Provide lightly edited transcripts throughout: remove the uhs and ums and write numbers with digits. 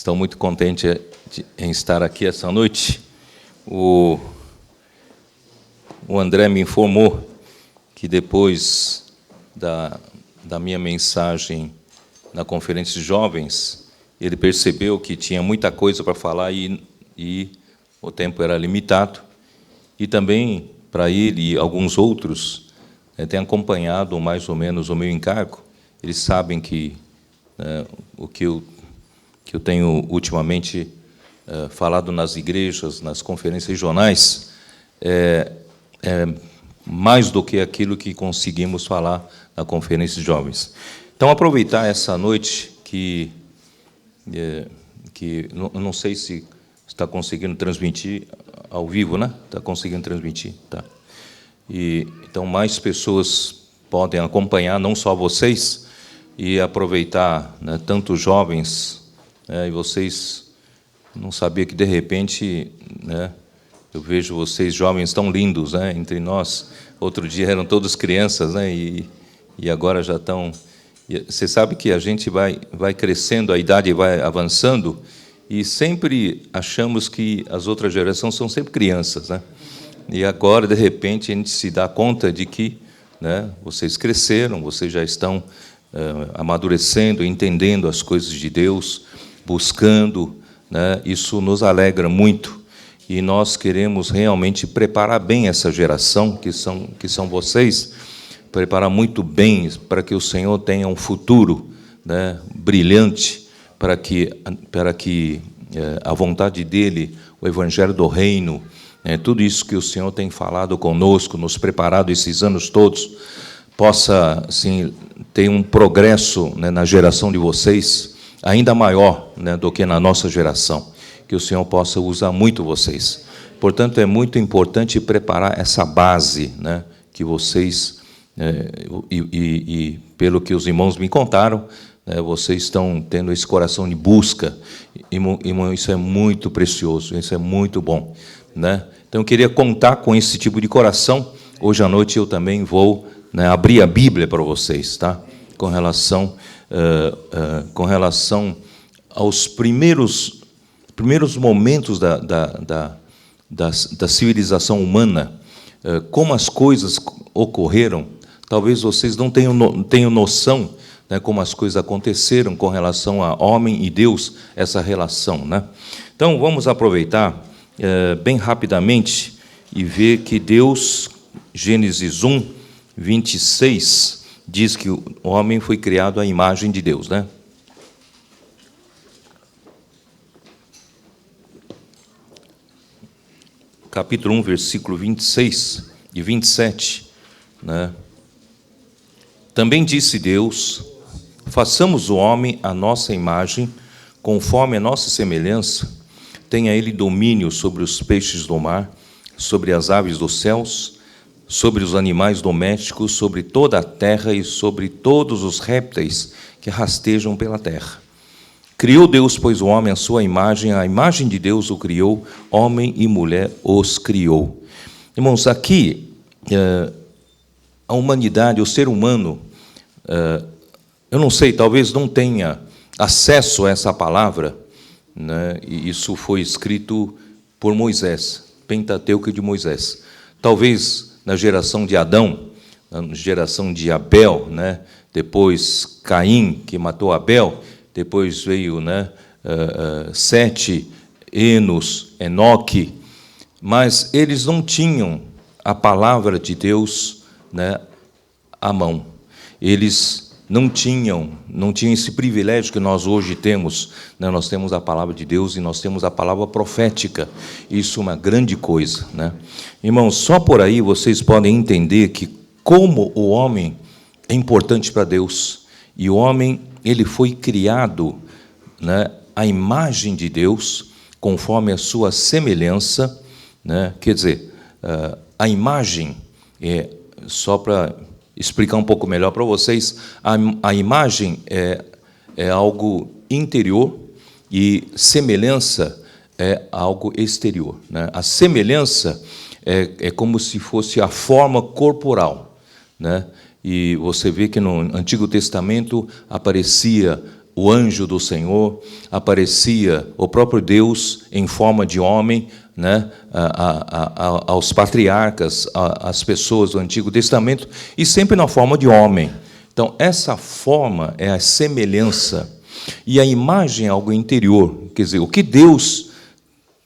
Estou muito contente em estar aqui essa noite. O André me informou que depois da minha mensagem na Conferência de Jovens, ele percebeu que tinha muita coisa para falar e o tempo era limitado. E também, para ele e alguns outros, têm acompanhado mais ou menos o meu encargo. Eles sabem que o que eu tenho ultimamente falado nas igrejas, nas conferências regionais, é mais do que aquilo que conseguimos falar na Conferência de Jovens. Então, aproveitar essa noite que eu não sei se está conseguindo transmitir ao vivo, né? Está conseguindo transmitir, tá? E então mais pessoas podem acompanhar, não só vocês, e aproveitar, né, tanto jovens, e vocês não sabia que de repente, né, eu vejo vocês jovens tão lindos, né, entre nós. Outro dia eram todos crianças, né, e agora já estão. Você sabe que a gente vai crescendo, a idade vai avançando, e sempre achamos que as outras gerações são sempre crianças, né? E agora, de repente, a gente se dá conta de que, né, vocês cresceram, vocês já estão amadurecendo, entendendo as coisas de Deus, buscando, né? Isso nos alegra muito, e nós queremos realmente preparar bem essa geração, que são vocês, preparar muito bem para que o Senhor tenha um futuro, né, brilhante, para que a vontade dEle, o Evangelho do Reino, tudo isso que o Senhor tem falado conosco, nos preparado esses anos todos, possa, assim, ter um progresso, né, na geração de vocês, ainda maior, né, do que na nossa geração, que o Senhor possa usar muito vocês. Portanto, é muito importante preparar essa base, né, que vocês, pelo que os irmãos me contaram, vocês estão tendo esse coração de busca, irmão, isso é muito precioso, isso é muito bom, né? Então, eu queria contar com esse tipo de coração. Hoje à noite eu também vou, né, abrir a Bíblia para vocês, tá? Com relação aos primeiros momentos da civilização humana, como as coisas ocorreram. Talvez vocês não tenham noção, né, como as coisas aconteceram com relação a homem e Deus, essa relação, né? Então, vamos aproveitar bem rapidamente e ver que Deus, Gênesis 1, 26, diz que o homem foi criado à imagem de Deus, né? Capítulo 1, versículo 26 e 27, né? Também disse Deus: façamos o homem à nossa imagem, conforme a nossa semelhança, tenha ele domínio sobre os peixes do mar, sobre as aves dos céus, sobre os animais domésticos, sobre toda a terra e sobre todos os répteis que rastejam pela terra. Criou Deus, pois, o homem à sua imagem, a imagem de Deus o criou, homem e mulher os criou. Irmãos, aqui, a humanidade, o ser humano, eu não sei, talvez não tenha acesso a essa palavra, né? E isso foi escrito por Moisés, Pentateuco de Moisés. Talvez na geração de Adão, na geração de Abel, né? Depois Caim, que matou Abel, depois veio, né, Sete, Enos, Enoque, mas eles não tinham a palavra de Deus, né, à mão. Eles não tinham esse privilégio que nós hoje temos, né? Nós temos a palavra de Deus e nós temos a palavra profética. Isso é uma grande coisa, né? Irmãos, só por aí vocês podem entender que como o homem é importante para Deus. E o homem, ele foi criado, né, à imagem de Deus, conforme a sua semelhança, né? Quer dizer, a imagem, só para explicar um pouco melhor para vocês, a imagem é algo interior e semelhança é algo exterior, né? A semelhança é como se fosse a forma corporal, né? E você vê que no Antigo Testamento aparecia o anjo do Senhor, aparecia o próprio Deus em forma de homem, né, aos patriarcas, às pessoas do Antigo Testamento, e sempre na forma de homem. Então, essa forma é a semelhança, e a imagem é algo interior. Quer dizer, o que Deus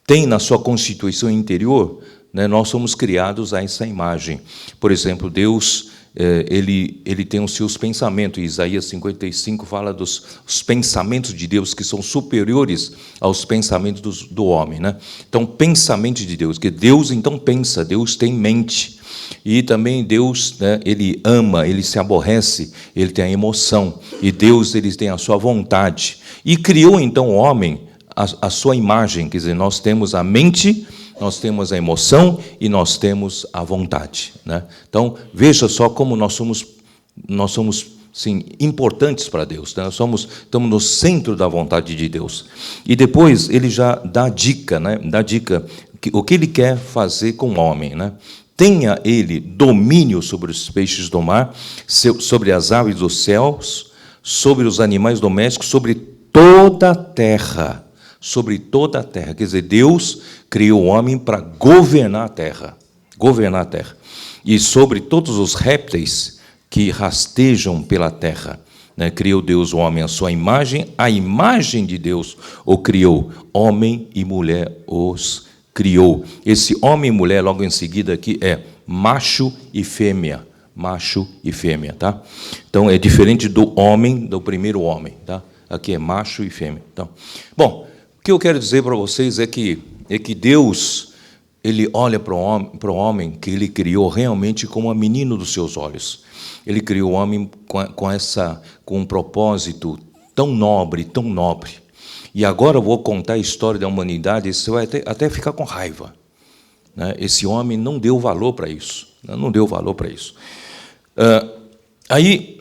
tem na sua constituição interior, né, nós somos criados a essa imagem. Por exemplo, Deus, ele tem os seus pensamentos. Isaías 55 fala dos pensamentos de Deus, que são superiores aos pensamentos do homem, né? Então, pensamento de Deus, que Deus então pensa, Deus tem mente. E também Deus, né, ele ama, ele se aborrece, ele tem a emoção. E Deus, ele tem a sua vontade. E criou então o homem a sua imagem, quer dizer, nós temos a mente, nós temos a emoção e nós temos a vontade, né? Então, veja só como nós somos sim, importantes para Deus, né? Estamos no centro da vontade de Deus. E depois ele já dá a dica, né? Dá a dica, o que ele quer fazer com o homem, né? Tenha ele domínio sobre os peixes do mar, sobre as aves dos céus, sobre os animais domésticos, sobre toda a terra. Sobre toda a terra. Quer dizer, Deus criou o homem para governar a terra. Governar a terra. E sobre todos os répteis que rastejam pela terra, né? Criou Deus o homem à sua imagem, a imagem de Deus o criou. Homem e mulher os criou. Esse homem e mulher, logo em seguida aqui, é macho e fêmea. Macho e fêmea, tá? Então, é diferente do homem, do primeiro homem, tá? Aqui é macho e fêmea. Então, bom, o que eu quero dizer para vocês é que Deus, ele olha para o homem que ele criou realmente como a menina dos seus olhos. Ele criou o homem com um propósito tão nobre, tão nobre. E agora eu vou contar a história da humanidade, e você vai até ficar com raiva, né? Esse homem não deu valor para isso. Não deu valor para isso. Aí,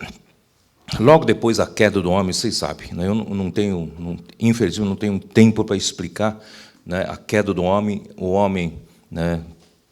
logo depois da queda do homem, vocês sabem, né? Eu não tenho, infelizmente, não tenho tempo para explicar, né, a queda do homem. O homem, né,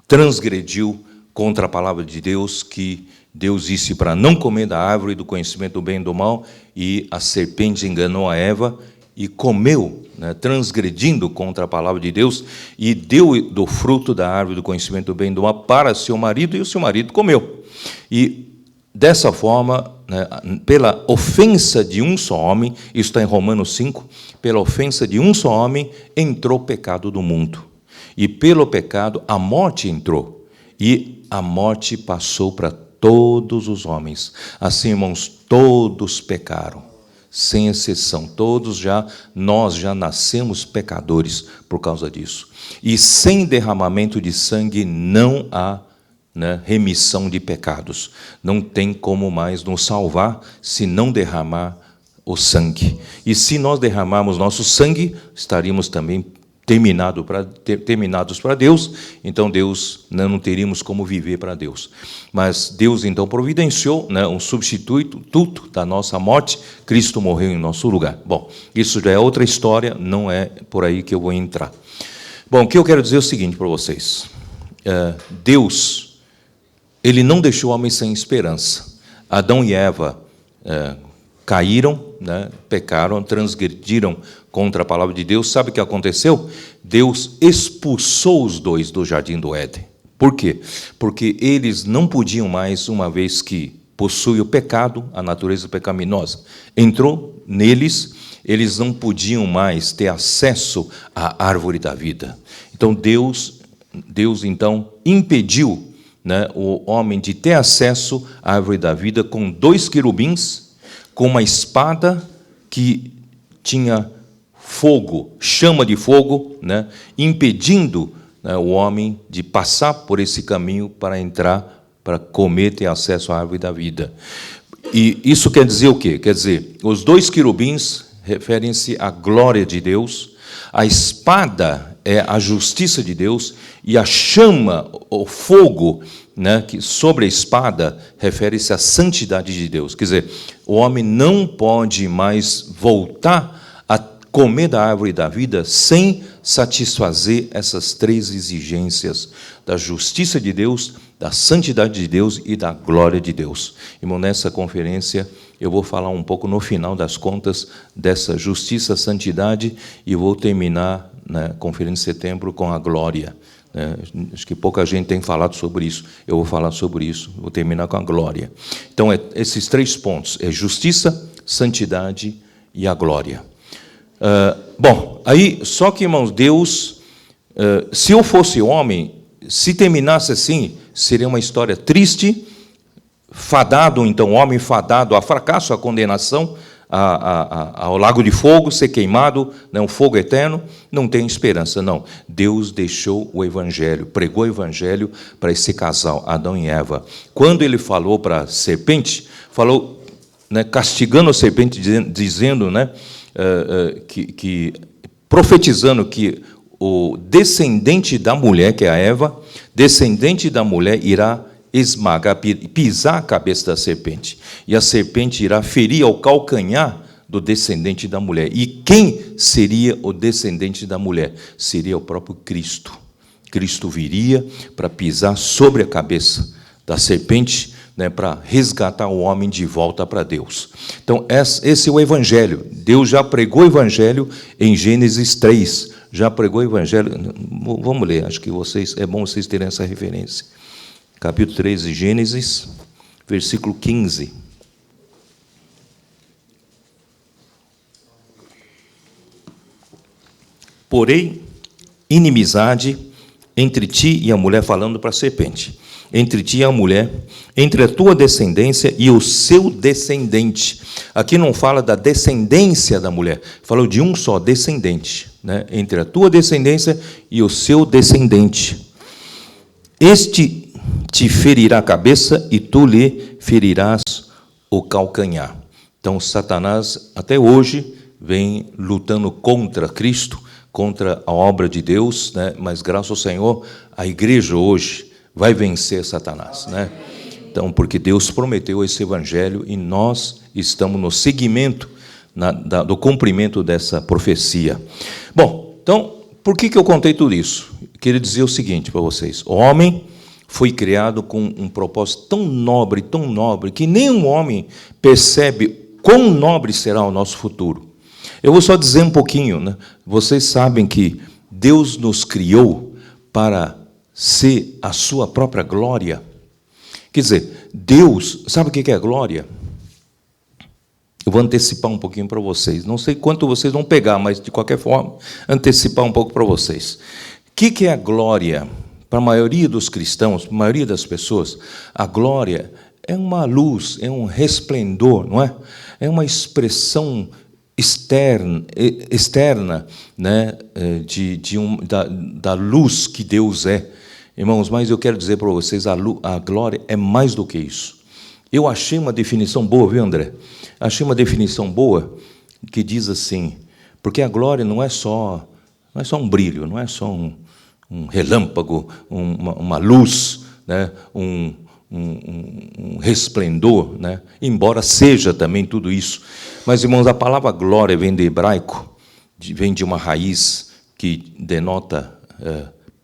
transgrediu contra a palavra de Deus, que Deus disse para não comer da árvore do conhecimento do bem e do mal, e a serpente enganou a Eva e comeu, né, transgredindo contra a palavra de Deus, e deu do fruto da árvore do conhecimento do bem e do mal para seu marido, e o seu marido comeu. E dessa forma, né, pela ofensa de um só homem, isso está em Romanos 5, pela ofensa de um só homem, entrou o pecado do mundo. E pelo pecado, a morte entrou. E a morte passou para todos os homens. Assim, irmãos, todos pecaram, sem exceção. Nós já nascemos pecadores por causa disso. E sem derramamento de sangue não há, né, remissão de pecados. Não tem como mais nos salvar se não derramar o sangue. E se nós derramarmos nosso sangue, estaríamos também terminados para Deus. Então Deus, né, não teríamos como viver para Deus. Mas Deus então providenciou, né, um substituto da nossa morte. Cristo morreu em nosso lugar. Bom, isso já é outra história, não é por aí que eu vou entrar. Bom, o que eu quero dizer é o seguinte para vocês. Deus, ele não deixou o homem sem esperança. Adão e Eva caíram, né, pecaram, transgrediram contra a palavra de Deus. Sabe o que aconteceu? Deus expulsou os dois do jardim do Éden. Por quê? Porque eles não podiam mais, uma vez que possui o pecado, a natureza pecaminosa entrou neles, eles não podiam mais ter acesso à árvore da vida. Então Deus então impediu, né, o homem de ter acesso à árvore da vida com 2 querubins, com uma espada que tinha fogo, chama de fogo, né, impedindo, né, o homem de passar por esse caminho para entrar, para comer, ter acesso à árvore da vida. E isso quer dizer o quê? Quer dizer, os 2 querubins referem-se à glória de Deus, a espada é a justiça de Deus, e a chama, o fogo, né, que sobre a espada, refere-se à santidade de Deus. Quer dizer, o homem não pode mais voltar comer da árvore da vida sem satisfazer essas 3 exigências da justiça de Deus, da santidade de Deus e da glória de Deus. Irmão, nessa conferência eu vou falar um pouco, no final das contas, dessa justiça, santidade, e vou terminar na conferência de setembro com a glória. Acho que pouca gente tem falado sobre isso. Eu vou falar sobre isso, vou terminar com a glória. Então, esses 3 pontos, justiça, santidade e a glória. Bom, aí, só que, irmãos, Deus, se eu fosse homem, se terminasse assim, seria uma história triste, fadado, então, homem fadado a fracasso, a condenação, ao lago de fogo, ser queimado, um fogo eterno, não tem esperança, não. Deus deixou o Evangelho, pregou o Evangelho para esse casal, Adão e Eva. Quando ele falou para a serpente, falou, castigando a serpente, dizendo, profetizando que o descendente da mulher, que é a Eva, descendente da mulher irá esmagar, pisar a cabeça da serpente. E a serpente irá ferir ao calcanhar do descendente da mulher. E quem seria o descendente da mulher? Seria o próprio Cristo. Cristo viria para pisar sobre a cabeça da serpente, para resgatar o homem de volta para Deus. Então, esse é o Evangelho. Deus já pregou o Evangelho em Gênesis 3. Já pregou o Evangelho. Vamos ler, acho que é bom vocês terem essa referência. Capítulo 3 de Gênesis, versículo 15. Porém, inimizade entre ti e a mulher, falando para a serpente, entre ti e a mulher, entre a tua descendência e o seu descendente. Aqui não fala da descendência da mulher, fala de um só descendente, entre a tua descendência e o seu descendente. Este te ferirá a cabeça e tu lhe ferirás o calcanhar. Então, Satanás, até hoje, vem lutando contra Cristo, contra a obra de Deus, mas, graças ao Senhor, a igreja hoje vai vencer Satanás. Então, porque Deus prometeu esse Evangelho e nós estamos no seguimento do cumprimento dessa profecia. Bom, então, por que eu contei tudo isso? Eu queria dizer o seguinte para vocês. O homem foi criado com um propósito tão nobre, que nenhum homem percebe quão nobre será o nosso futuro. Eu vou só dizer um pouquinho. Vocês sabem que Deus nos criou para ser a sua própria glória. Quer dizer, Deus, sabe o que é glória? Eu vou antecipar um pouquinho para vocês. Não sei quanto vocês vão pegar, mas, de qualquer forma, antecipar um pouco para vocês. O que é a glória? Para a maioria dos cristãos, para a maioria das pessoas, a glória é uma luz, é um resplendor, não é? É uma expressão externa, da luz que Deus é. Irmãos, mas eu quero dizer para vocês, a glória é mais do que isso. Eu achei uma definição boa, viu, André? Achei uma definição boa que diz assim, porque a glória não é só um brilho, não é só um relâmpago, uma luz, um resplendor, embora seja também tudo isso. Mas, irmãos, a palavra glória vem do hebraico, vem de uma raiz que denota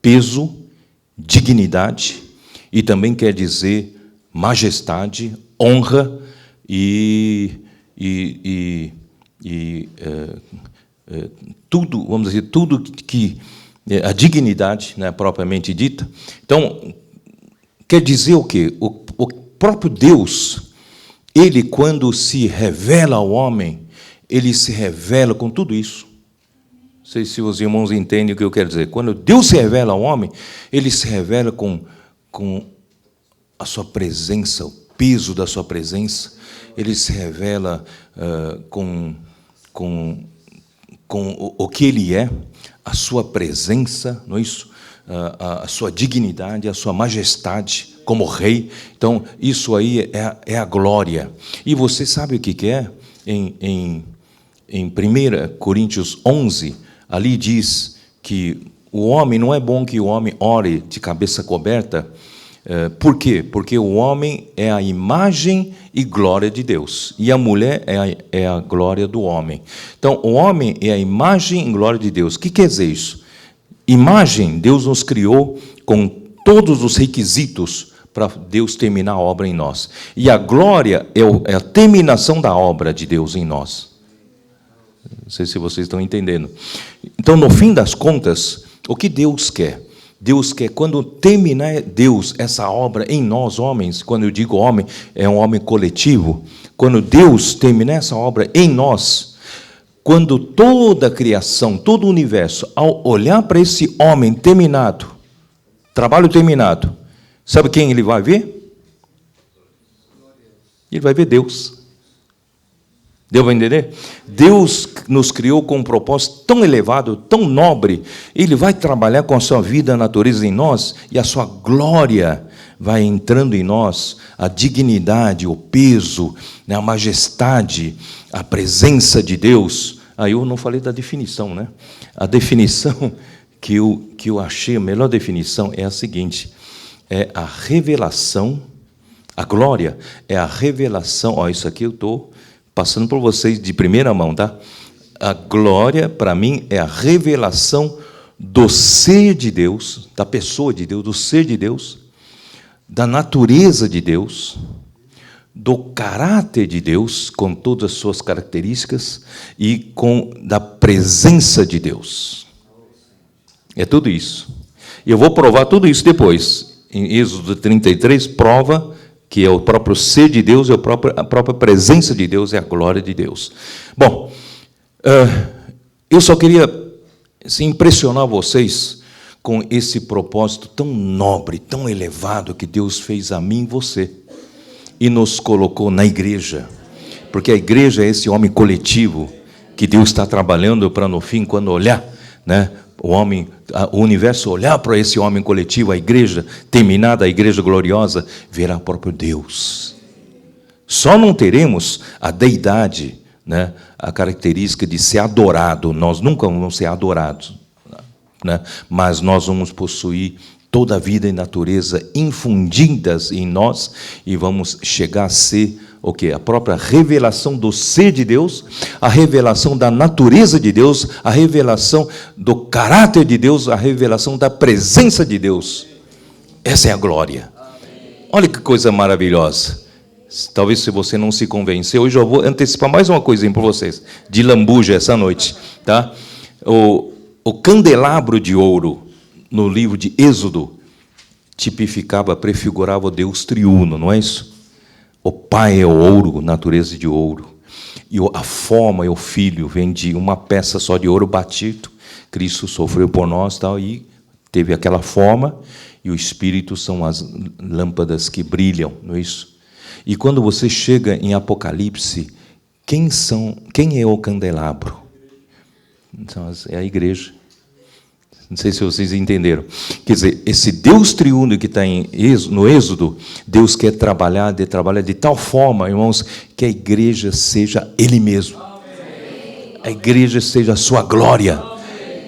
peso, dignidade, e também quer dizer majestade, honra tudo, vamos dizer, tudo que a dignidade, propriamente dita. Então, quer dizer o quê? O próprio Deus, ele, quando se revela ao homem, ele se revela com tudo isso. Não sei se os irmãos entendem o que eu quero dizer. Quando Deus se revela ao homem, ele se revela com a sua presença, o peso da sua presença. Ele se revela com o que ele é, a sua presença, não é isso? A sua dignidade, a sua majestade como rei. Então, isso aí é a glória. E você sabe o que é? Em 1 Coríntios 11, ali diz que o homem, não é bom que o homem ore de cabeça coberta, Por quê? Porque o homem é a imagem e glória de Deus, e a mulher é a glória do homem. Então, o homem é a imagem e glória de Deus. O que quer dizer isso? Imagem, Deus nos criou com todos os requisitos para Deus terminar a obra em nós. E a glória é a terminação da obra de Deus em nós. Não sei se vocês estão entendendo. Então, no fim das contas, o que Deus quer? Deus quer, quando terminar Deus essa obra em nós, homens, quando eu digo homem, é um homem coletivo, quando Deus terminar essa obra em nós, quando toda a criação, todo o universo, ao olhar para esse homem terminado, trabalho terminado, sabe quem ele vai ver? Ele vai ver Deus. Deu para entender? Deus nos criou com um propósito tão elevado, tão nobre. Ele vai trabalhar com a sua vida, a natureza em nós, e a sua glória vai entrando em nós, a dignidade, o peso, né, a majestade, a presença de Deus. Aí eu não falei da definição, né? A definição que eu achei, a melhor definição é a seguinte: é a revelação, a glória é a revelação. Ó, isso aqui eu estou passando por vocês de primeira mão, tá? A glória, para mim, é a revelação do ser de Deus, da pessoa de Deus, do ser de Deus, da natureza de Deus, do caráter de Deus, com todas as suas características, e da presença de Deus. É tudo isso. E eu vou provar tudo isso depois. Em Êxodo 33, prova que é o próprio ser de Deus, é a própria presença de Deus, é a glória de Deus. Bom, eu só queria assim, impressionar vocês com esse propósito tão nobre, tão elevado que Deus fez a mim e você, e nos colocou na igreja, porque a igreja é esse homem coletivo que Deus está trabalhando para, no fim, quando olhar, né, o universo olhar para esse homem coletivo, a igreja terminada, a igreja gloriosa, verá o próprio Deus. Só não teremos a deidade, né, a característica de ser adorado. Nós nunca vamos ser adorados, né, mas nós vamos possuir toda a vida e natureza infundidas em nós e vamos chegar a ser o quê? A própria revelação do ser de Deus, a revelação da natureza de Deus, a revelação do caráter de Deus, a revelação da presença de Deus. Essa é a glória. Olha que coisa maravilhosa. Talvez se você não se convenceu, hoje eu vou antecipar mais uma coisinha para vocês, de lambuja essa noite, tá? O candelabro de ouro, no livro de Êxodo, tipificava, prefigurava o Deus triuno, não é isso? O Pai é o ouro, natureza de ouro. E a forma é o Filho, vem de uma peça só de ouro batido. Cristo sofreu por nós, tal, e teve aquela forma, e o Espírito são as lâmpadas que brilham, não é isso? E quando você chega em Apocalipse, quem é o candelabro? Então, é a igreja. Não sei se vocês entenderam. Quer dizer, esse Deus triuno que está no Êxodo, Deus quer trabalhar de tal forma, irmãos, que a igreja seja Ele mesmo. A igreja seja a sua glória.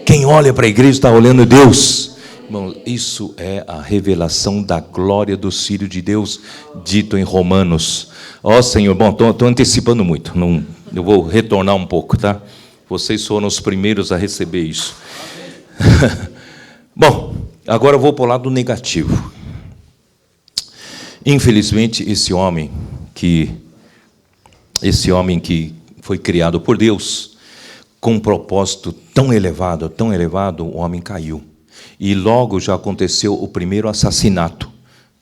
Quem olha para a igreja está olhando Deus. Irmão, isso é a revelação da glória do Filho de Deus, dito em Romanos. Ó Senhor, bom, estou antecipando muito, não, eu vou retornar um pouco, tá? Vocês foram os primeiros a receber isso. Bom, agora eu vou para o lado negativo. Infelizmente, esse homem que foi criado por Deus, com um propósito tão elevado, o homem caiu. E logo já aconteceu o primeiro assassinato.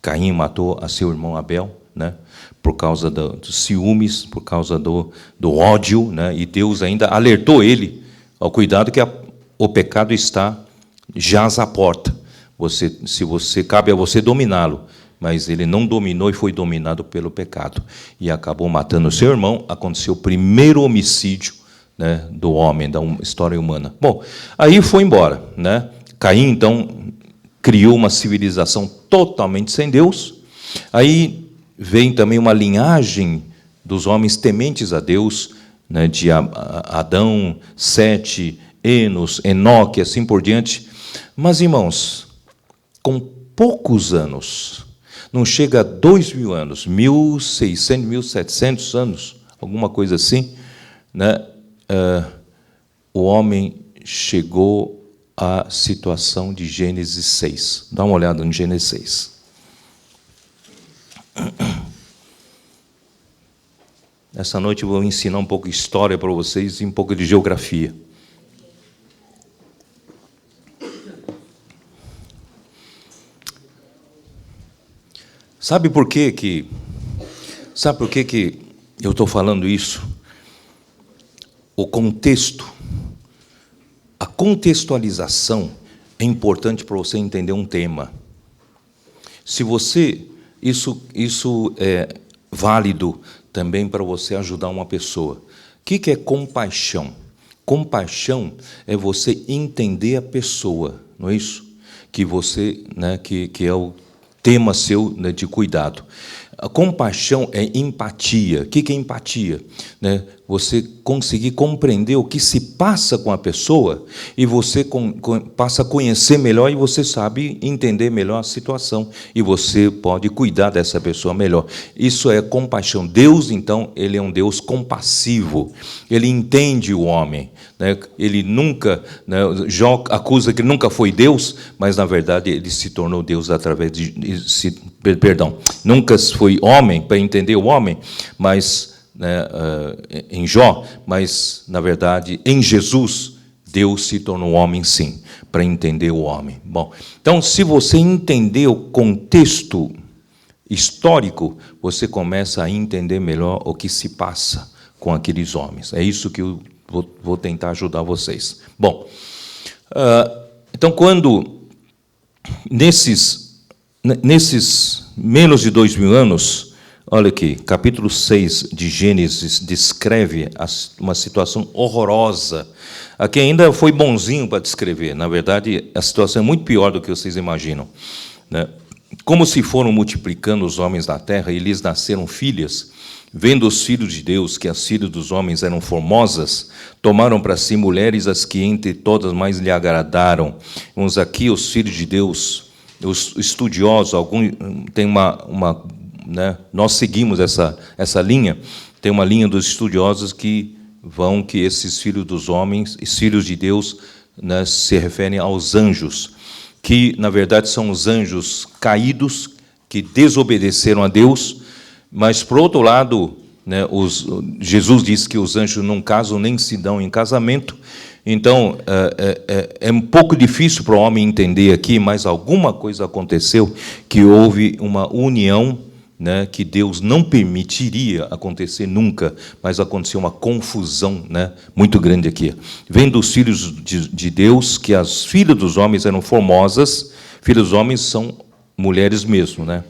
Caim matou a seu irmão Abel, né, por causa dos ciúmes, por causa do ódio, né, e Deus ainda alertou ele ao cuidado que o pecado jaz à porta. Cabe a você dominá-lo, mas ele não dominou e foi dominado pelo pecado. E acabou matando o seu irmão. Aconteceu o primeiro homicídio, né, do homem, da história humana. Bom, aí foi embora, né? Caim, então, criou uma civilização totalmente sem Deus. Aí vem também uma linhagem dos homens tementes a Deus, né, de Adão, Sete, Enos, Enoque, assim por diante. Mas, irmãos, com poucos anos, Não chega a 2.000 anos, 1.600, 1.700 anos, alguma coisa assim, né? O homem chegou à situação de Gênesis 6. Dá uma olhada em Gênesis 6. Essa noite eu vou ensinar um pouco de história para vocês e um pouco de geografia. Sabe por que eu estou falando isso? O contexto, a contextualização é importante para você entender um tema. Se você, isso é válido também para você ajudar uma pessoa. O que é compaixão? Compaixão é você entender a pessoa, não é isso? Que você, né, que é o tema seu, né, de cuidado. A compaixão é empatia. O que é empatia? Né? Você conseguir compreender o que se passa com a pessoa e você passa a conhecer melhor e você sabe entender melhor a situação e você pode cuidar dessa pessoa melhor. Isso é compaixão. Deus, então, ele é um Deus compassivo. Ele entende o homem. Né? Ele nunca, né, Jó acusa que ele nunca foi Deus, mas, na verdade, ele se tornou Deus através nunca foi homem para entender o homem, mas, né, em Jó, mas, na verdade, em Jesus, Deus se tornou homem, sim, para entender o homem. Bom, então, se você entender o contexto histórico, você começa a entender melhor o que se passa com aqueles homens. É isso que eu vou tentar ajudar vocês. Bom, então, quando nesses menos de 2.000 anos, olha aqui, capítulo 6 de Gênesis descreve uma situação horrorosa. Aqui ainda foi bonzinho para descrever. Na verdade, a situação é muito pior do que vocês imaginam, né? Como se foram multiplicando os homens da terra e lhes nasceram filhas, vendo os filhos de Deus que as filhas dos homens eram formosas, tomaram para si mulheres as que entre todas mais lhe agradaram. Vamos aqui, os filhos de Deus, os estudiosos, tem né, nós seguimos essa linha, tem uma linha dos estudiosos que esses filhos dos homens, os filhos de Deus, né, se referem aos anjos, que, na verdade, são os anjos caídos, que desobedeceram a Deus, mas, por outro lado, né, Jesus diz que os anjos não casam nem se dão em casamento. Então, é um pouco difícil para o homem entender aqui, mas alguma coisa aconteceu, que houve uma união, né, que Deus não permitiria acontecer nunca, mas aconteceu uma confusão, né, muito grande aqui. Vendo os filhos de Deus, que as filhas dos homens eram formosas, filhos dos homens são mulheres mesmo, né,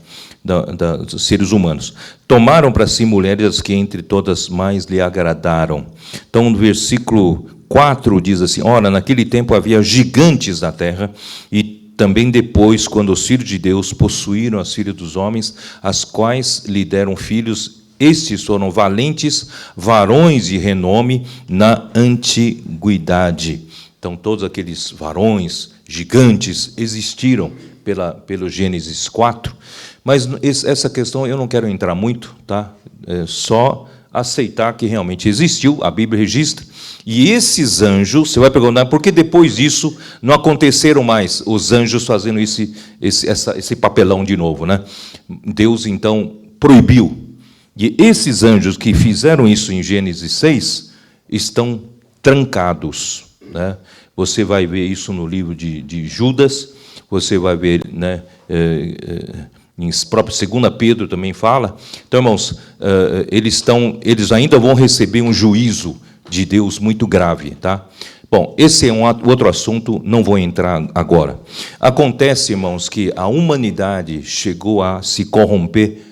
dos seres humanos. Tomaram para si mulheres que entre todas mais lhe agradaram. Então, no versículo 4 diz assim: ora, naquele tempo havia gigantes na terra, e também depois, quando os filhos de Deus possuíram as filhas dos homens, as quais lhe deram filhos, estes foram valentes, varões de renome na antiguidade. Então, todos aqueles varões gigantes existiram pelo Gênesis 4, mas essa questão eu não quero entrar muito, tá? É só aceitar que realmente existiu, a Bíblia registra, e esses anjos, você vai perguntar, por que depois disso não aconteceram mais os anjos fazendo esse papelão de novo, né? Deus, então, proibiu. E esses anjos que fizeram isso em Gênesis 6 estão trancados, né? Você vai ver isso no livro de Judas, você vai ver, né, em próprio 2 Pedro também fala. Então, irmãos, eles ainda vão receber um juízo de Deus muito grave, tá? Bom, esse é um outro assunto, não vou entrar agora. Acontece, irmãos, que a humanidade chegou a se corromper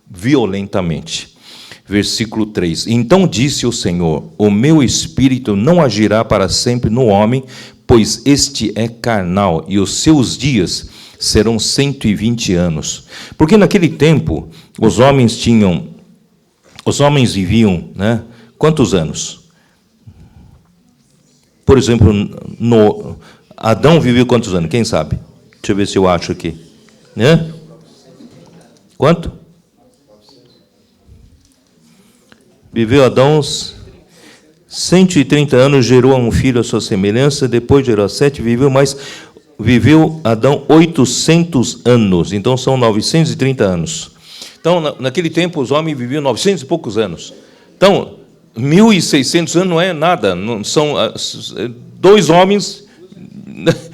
violentamente. Versículo 3. Então disse o Senhor: o meu espírito não agirá para sempre no homem, pois este é carnal, e os seus dias serão 120 anos. Porque naquele tempo os homens viviam, né, quantos anos? Por exemplo, Adão viveu quantos anos? Quem sabe? Deixa eu ver se eu acho aqui. Né? Quanto? Viveu Adão 130 anos, gerou um filho à sua semelhança, depois gerou 7, viveu Adão 800 anos, então são 930 anos. Então, naquele tempo, os homens viviam 900 e poucos anos. Então, 1.600 anos não é nada, não, são 2 homens,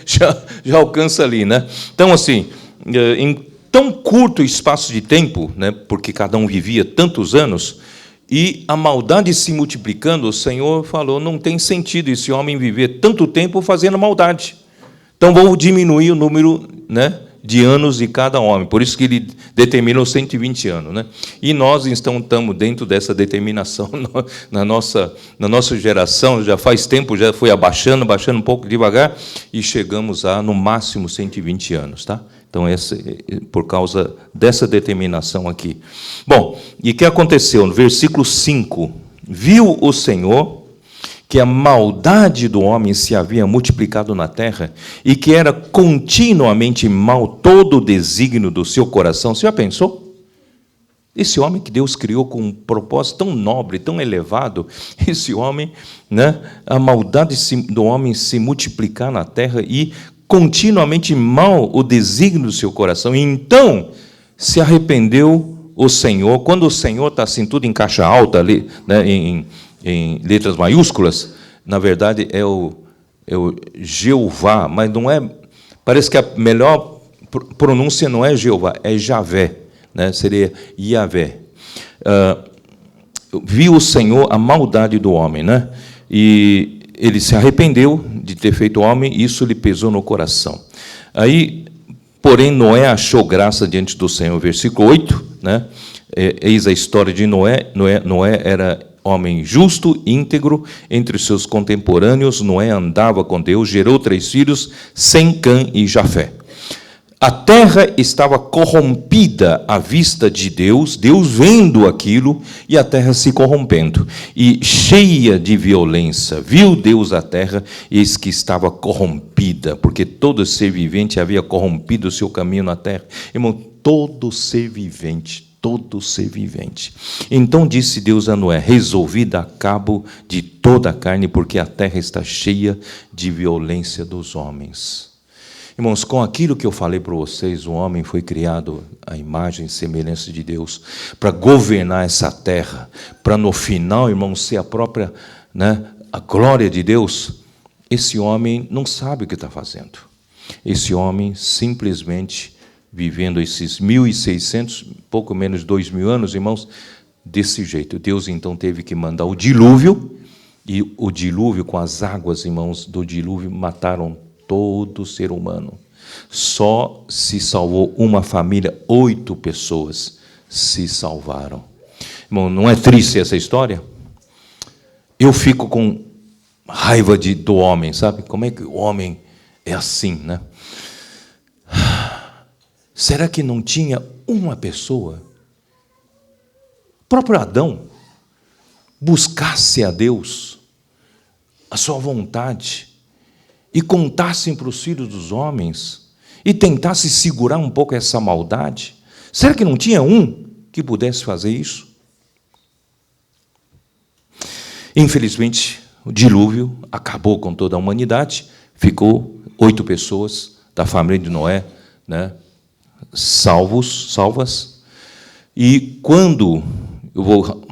já alcança ali, né? Então, assim, em tão curto espaço de tempo, né, porque cada um vivia tantos anos, e a maldade se multiplicando, o Senhor falou, não tem sentido esse homem viver tanto tempo fazendo maldade. Então, vou diminuir o número, né, de anos de cada homem. Por isso que ele determinou 120 anos. Né? E nós estamos dentro dessa determinação na nossa geração. Já faz tempo, já foi abaixando um pouco devagar, e chegamos a, no máximo, 120 anos. Tá? Então, por causa dessa determinação aqui. Bom, e o que aconteceu? No versículo 5, viu o Senhor que a maldade do homem se havia multiplicado na terra e que era continuamente mal todo o desígnio do seu coração. Você já pensou? Esse homem que Deus criou com um propósito tão nobre, tão elevado, esse homem, né, a maldade do homem se multiplicar na terra e continuamente mal o desígnio do seu coração. E então se arrependeu o Senhor. Quando o Senhor está assim, tudo em caixa alta, ali, né, em letras maiúsculas, na verdade é o Jeová, mas não é. Parece que a melhor pronúncia não é Jeová, é Javé, né? Seria Yavé. Viu o Senhor a maldade do homem, né? E ele se arrependeu de ter feito o homem, e isso lhe pesou no coração. Aí, porém, Noé achou graça diante do Senhor. Versículo 8, né? Eis a história de Noé. Noé era homem justo, íntegro, entre os seus contemporâneos. Noé andava com Deus, gerou 3 filhos, Sem, Cã e Jafé. A terra estava corrompida à vista de Deus, Deus vendo aquilo, e a terra se corrompendo, e cheia de violência. Viu Deus a terra, e eis que estava corrompida, porque todo ser vivente havia corrompido o seu caminho na terra. Irmão, todo ser vivente. Então disse Deus a Noé, resolvi dar cabo de toda a carne, porque a terra está cheia de violência dos homens. Irmãos, com aquilo que eu falei para vocês, o homem foi criado à imagem e semelhança de Deus, para governar essa terra, para no final, irmãos, ser a própria, né, a glória de Deus. Esse homem não sabe o que está fazendo. Esse homem simplesmente vivendo esses 1.600, pouco menos de 2.000 anos, irmãos, desse jeito. Deus, então, teve que mandar o dilúvio, e o dilúvio, com as águas, irmãos, do dilúvio, mataram todo ser humano. Só se salvou uma família, 8 pessoas se salvaram. Irmão, não é triste essa história? Eu fico com raiva do homem, sabe? Como é que o homem é assim, né? Será que não tinha uma pessoa? O próprio Adão buscasse a Deus, a sua vontade, e contassem para os filhos dos homens, e tentasse segurar um pouco essa maldade? Será que não tinha um que pudesse fazer isso? Infelizmente, o dilúvio acabou com toda a humanidade, ficou 8 pessoas da família de Noé, né, salvas. E quando, eu vou,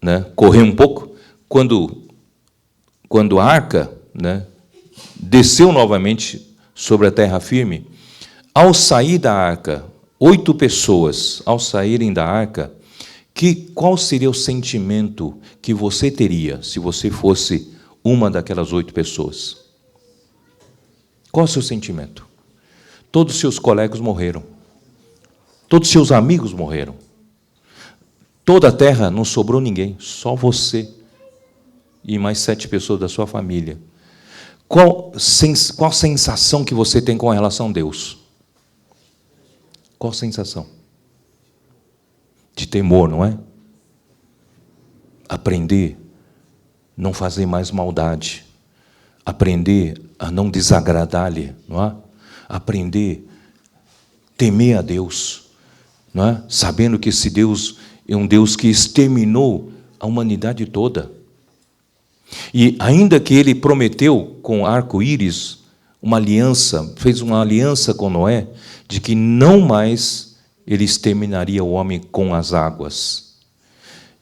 né, correr um pouco, quando a arca, né, desceu novamente sobre a terra firme, ao sair da arca, 8 pessoas, ao saírem da arca, qual seria o sentimento que você teria se você fosse uma daquelas 8 pessoas? Qual é o seu sentimento? Todos os seus colegas morreram. Todos os seus amigos morreram. Toda a terra não sobrou ninguém, só você e mais 7 pessoas da sua família. Qual sensação que você tem com relação a Deus? Qual sensação? De temor, não é? Aprender a não fazer mais maldade. Aprender a não desagradar-lhe, não é? Aprender a temer a Deus. não é? Sabendo que esse Deus é um Deus que exterminou a humanidade toda. E ainda que ele prometeu com arco-íris uma aliança, fez uma aliança com Noé, de que não mais ele exterminaria o homem com as águas.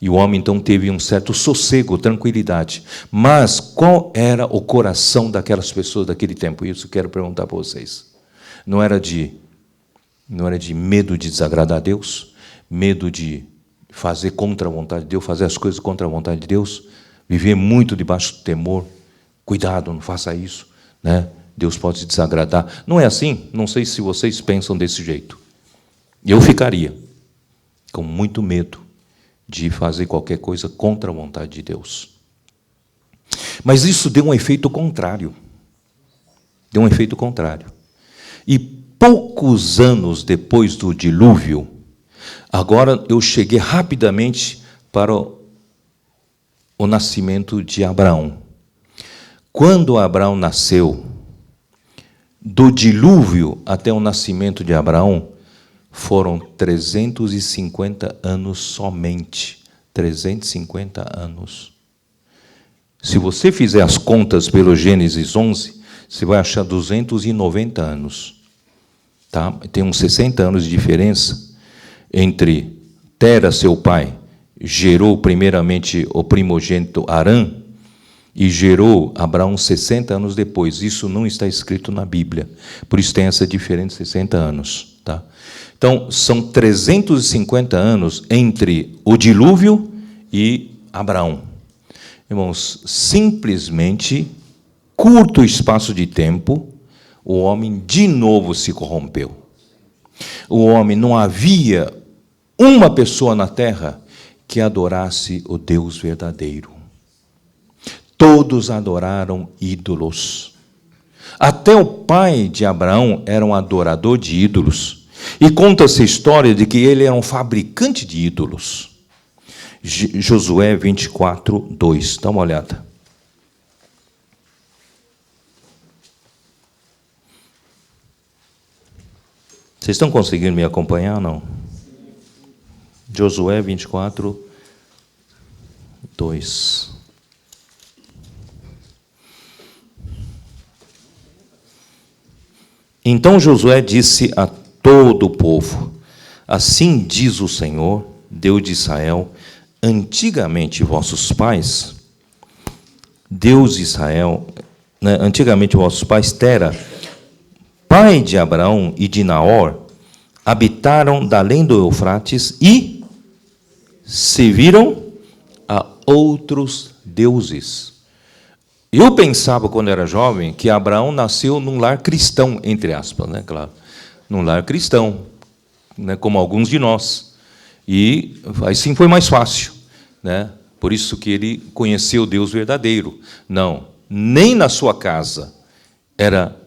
E o homem então teve um certo sossego, tranquilidade. Mas qual era o coração daquelas pessoas daquele tempo? Isso eu quero perguntar para vocês. Não era de medo de desagradar a Deus, medo de fazer contra a vontade de Deus, fazer as coisas contra a vontade de Deus, viver muito debaixo do temor. Cuidado, não faça isso, né? Deus pode se desagradar. Não é assim? Não sei se vocês pensam desse jeito. Eu ficaria com muito medo de fazer qualquer coisa contra a vontade de Deus. Mas isso deu um efeito contrário. Deu um efeito contrário. E poucos anos depois do dilúvio, agora eu cheguei rapidamente para o nascimento de Abraão. Quando Abraão nasceu, do dilúvio até o nascimento de Abraão, foram 350 anos somente. 350 anos. Se você fizer as contas pelo Gênesis 11, você vai achar 290 anos. Tá? Tem uns 60 anos de diferença entre Tera, seu pai, gerou primeiramente o primogênito Arã, e gerou Abraão 60 anos depois. Isso não está escrito na Bíblia. Por isso tem essa diferença de 60 anos. Tá? Então, são 350 anos entre o dilúvio e Abraão. Irmãos, simplesmente, curto espaço de tempo, o homem de novo se corrompeu. O homem, não havia uma pessoa na terra que adorasse o Deus verdadeiro. Todos adoraram ídolos. Até o pai de Abraão era um adorador de ídolos. E conta-se a história de que ele era um fabricante de ídolos. Josué 24, 2. Dá uma olhada. Vocês estão conseguindo me acompanhar ou não? Josué 24, 2. Então Josué disse a todo o povo: assim diz o Senhor, Deus de Israel, antigamente vossos pais, Deus de Israel, né, antigamente vossos pais, Tera, pai de Abraão e de Naor, habitaram da além do Eufrates e serviram a outros deuses. Eu pensava, quando era jovem, que Abraão nasceu num lar cristão, entre aspas, né, claro, num lar cristão, né, como alguns de nós. E assim foi mais fácil, né? Por isso que ele conheceu o Deus verdadeiro. Não, nem na sua casa era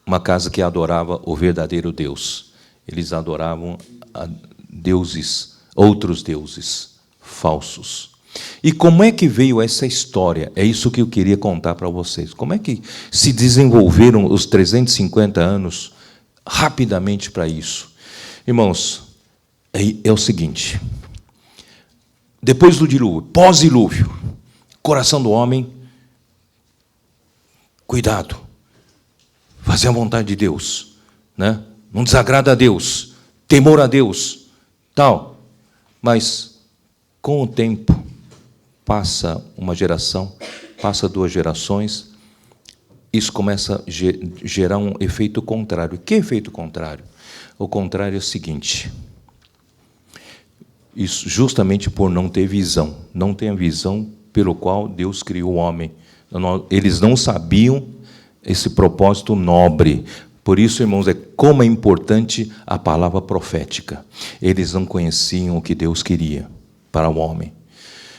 uma casa que adorava o verdadeiro Deus. Eles adoravam a deuses, outros deuses falsos. E como é que veio essa história? É isso que eu queria contar para vocês. Como é que se desenvolveram os 350 anos rapidamente para isso? Irmãos, é o seguinte. Depois do dilúvio, pós-dilúvio, coração do homem, cuidado, fazer a vontade de Deus, né? Não desagrada a Deus, temor a Deus, tal. Mas, com o tempo, passa uma geração, passa 2 gerações, isso começa a gerar um efeito contrário. Que efeito contrário? O contrário é o seguinte: isso justamente por não ter visão, não ter a visão pelo qual Deus criou o homem. Eles não sabiam esse propósito nobre. Por isso, irmãos, como é importante a palavra profética. Eles não conheciam o que Deus queria para o homem.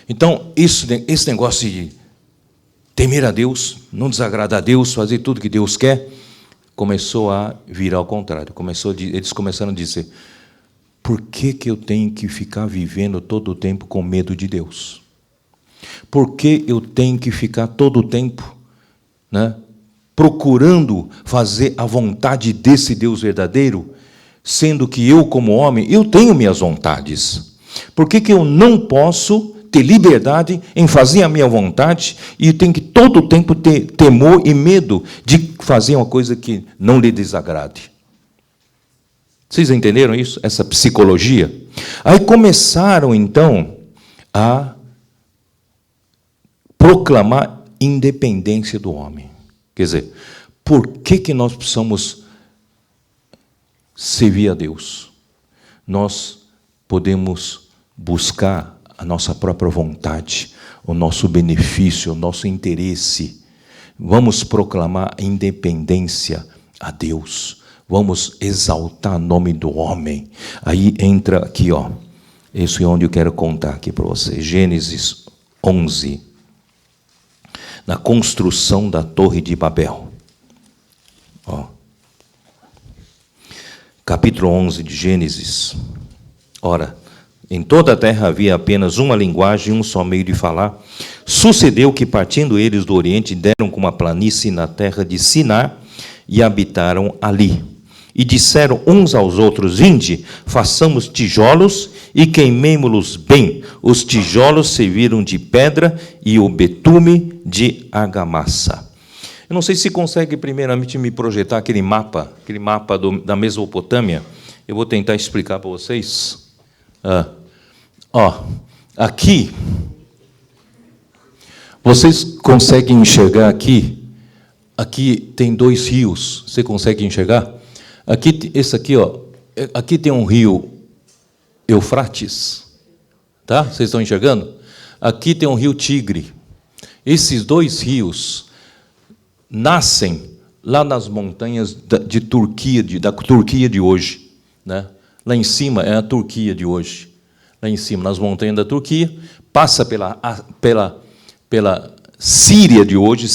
Então, esse negócio de temer a Deus, não desagradar a Deus, fazer tudo que Deus quer, começou a virar ao contrário. Eles começaram a dizer: por que eu tenho que ficar vivendo todo o tempo com medo de Deus? Por que eu tenho que ficar todo o tempo, né, procurando fazer a vontade desse Deus verdadeiro, Sendo que eu, como homem, eu tenho minhas vontades. Por que eu não posso ter liberdade em fazer a minha vontade e tenho que todo o tempo ter temor e medo de fazer uma coisa que não lhe desagrade? Vocês entenderam isso? Essa psicologia? Aí começaram, então, a proclamar independência do homem. Quer dizer, por que nós precisamos servir a Deus? Nós podemos buscar a nossa própria vontade, o nosso benefício, o nosso interesse. Vamos proclamar independência a Deus. Vamos exaltar o nome do homem. Aí entra aqui, ó. Isso é onde eu quero contar aqui para vocês. Gênesis 11. Na construção da Torre de Babel. Ó. Capítulo 11 de Gênesis. Ora, em toda a terra havia apenas uma linguagem, um só meio de falar. Sucedeu que, partindo eles do Oriente, deram com uma planície na terra de Sinar e habitaram ali. E disseram uns aos outros: vinde, façamos tijolos e queimemo-los bem. Os tijolos serviram de pedra e o betume de argamassa. Eu não sei se consegue primeiramente me projetar aquele mapa da Mesopotâmia. Eu vou tentar explicar para vocês. Aqui, vocês conseguem enxergar aqui? Aqui tem dois rios. Você consegue enxergar? Aqui, esse aqui, ó. Aqui tem um rio Eufrates, tá? Vocês estão enxergando? Aqui tem um rio Tigre. Esses dois rios nascem lá nas montanhas da Turquia de hoje, né? Lá em cima é a Turquia de hoje. Lá em cima, nas montanhas da Turquia, passa pela Síria de hoje,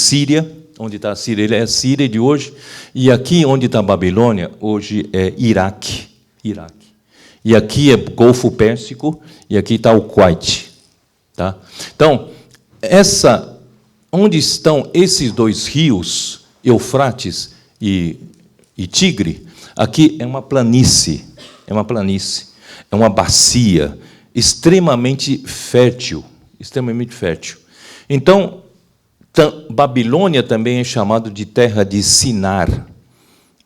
onde está a Síria, é a Síria de hoje, e aqui onde está a Babilônia, hoje é Iraque. E aqui é Golfo Pérsico, e aqui está o Kuwait. Tá? Então, onde estão esses dois rios, Eufrates e Tigre, aqui é uma planície, é uma bacia extremamente fértil. Então, Babilônia também é chamado de terra de Sinar.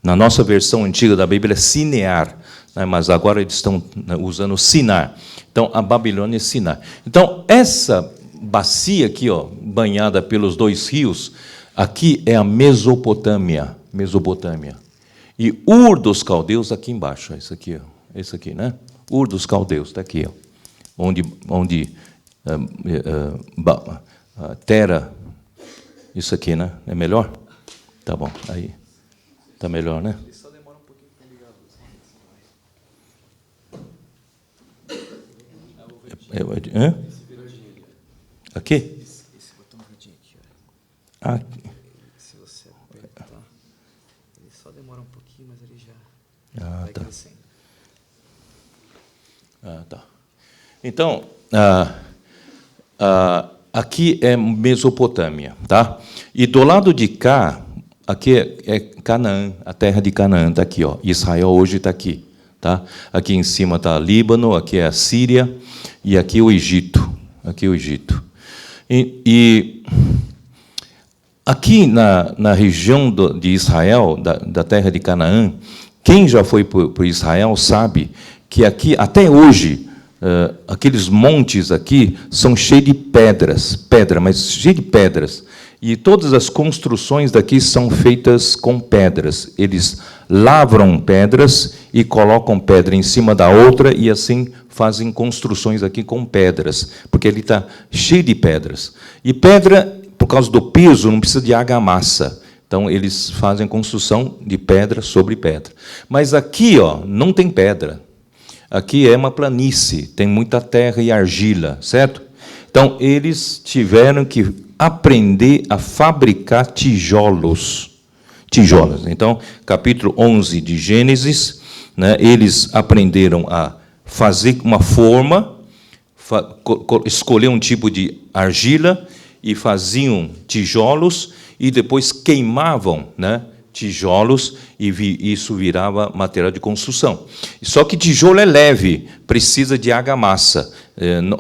Na nossa versão antiga da Bíblia é Sinear, né? Mas agora eles estão usando Sinar. Então, a Babilônia é Sinar. Então, essa bacia aqui, ó, banhada pelos dois rios, aqui é a Mesopotâmia. E Ur dos Caldeus aqui embaixo, esse aqui, né? Ur dos Caldeus, está aqui, ó, onde Tera, isso aqui, né? É melhor? Tá bom, aí tá melhor, né? Só demora um pouquinho para ligar. Aqui? Esse botão verdinho aqui, ó. Se você apertar, ele só demora um pouquinho, mas ele já vai crescendo. Tá. Então, aqui é Mesopotâmia, tá? E do lado de cá, aqui é Canaã, a terra de Canaã, está aqui, ó. Israel hoje está aqui, tá? Aqui em cima está Líbano, aqui é a Síria e aqui o Egito, E aqui na região de Israel, da terra de Canaã, quem já foi para Israel sabe que aqui, até hoje, aqueles montes aqui são cheios de pedras, e todas as construções daqui são feitas com pedras. Eles lavram pedras e colocam pedra em cima da outra e assim fazem construções aqui com pedras, porque ele está cheio de pedras. E pedra, por causa do peso, não precisa de argamassa. Então, eles fazem construção de pedra sobre pedra. Mas aqui, ó, não tem pedra. Aqui é uma planície, tem muita terra e argila, certo? Então, eles tiveram que aprender a fabricar tijolos. Então, capítulo 11 de Gênesis, né, eles aprenderam a fazer uma forma, escolher um tipo de argila e faziam tijolos e depois queimavam, né, tijolos e isso virava material de construção. Só que tijolo é leve, precisa de argamassa.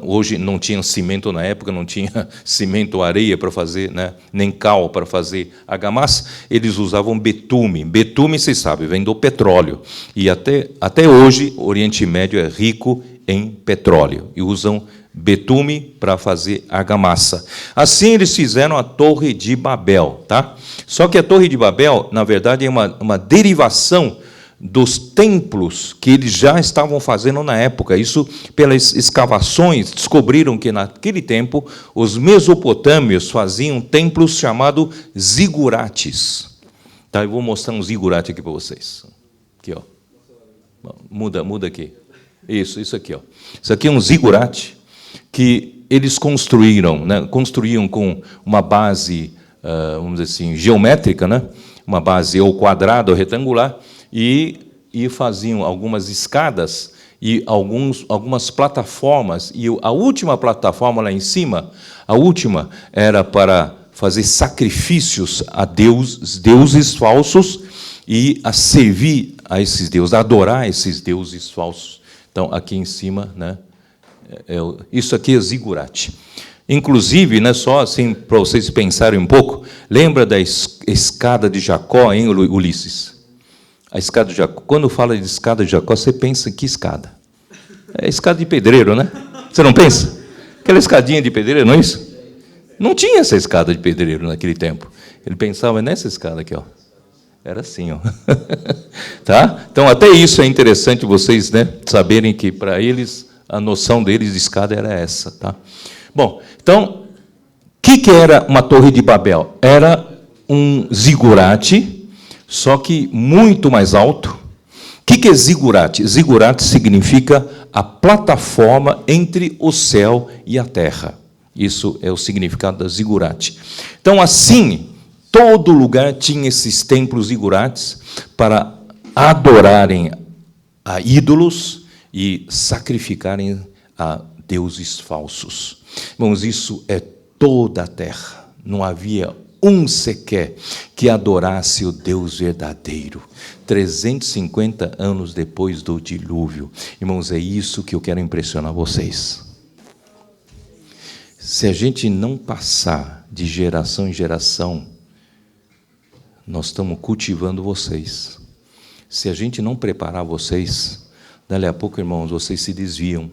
Hoje não tinha cimento na época, não tinha cimento ou areia para fazer, né, nem cal para fazer argamassa. Eles usavam betume. Betume, vocês sabem, vem do petróleo. E até hoje o Oriente Médio é rico em petróleo e usam betume para fazer argamassa. Assim eles fizeram a Torre de Babel, tá? Só que a Torre de Babel, na verdade, é uma derivação dos templos que eles já estavam fazendo na época. Isso, pelas escavações, descobriram que naquele tempo os mesopotâmios faziam templos chamados zigurates. Tá? Eu vou mostrar um zigurate aqui para vocês. Aqui, ó. Muda aqui. Isso aqui, ó. Isso aqui é um zigurate que eles construíram, né? Construíam com uma base, vamos dizer assim, geométrica, né? Uma base ou quadrada ou retangular, e faziam algumas escadas e algumas plataformas, e a última plataforma lá em cima, a última era para fazer sacrifícios a deuses falsos e a servir a esses deuses, a adorar esses deuses falsos. Então, aqui em cima, né? Isso aqui é zigurate. Inclusive, né, só assim, para vocês pensarem um pouco, lembra da escada de Jacó, hein, Ulisses? A escada de Jacó. Quando fala de escada de Jacó, você pensa que escada? É escada de pedreiro, né? Você não pensa? Aquela escadinha de pedreiro, não é isso? Não tinha essa escada de pedreiro naquele tempo. Ele pensava nessa escada aqui, ó. Era assim, ó. Tá? Então, até isso é interessante vocês, né, saberem que, para eles, a noção deles de escada era essa. Tá? Bom, então, o que era uma Torre de Babel? Era um zigurate, só que muito mais alto. O que é zigurate? Zigurate significa a plataforma entre o céu e a terra. Isso é o significado da zigurate. Então, assim, todo lugar tinha esses templos zigurates para adorarem a ídolos e sacrificarem a deuses falsos. Irmãos, isso é toda a terra. Não havia um sequer que adorasse o Deus verdadeiro. 350 anos depois do dilúvio. Irmãos, é isso que eu quero impressionar vocês. Se a gente não passar de geração em geração, nós estamos cultivando vocês. Se a gente não preparar vocês, dali a pouco, irmãos, vocês se desviam.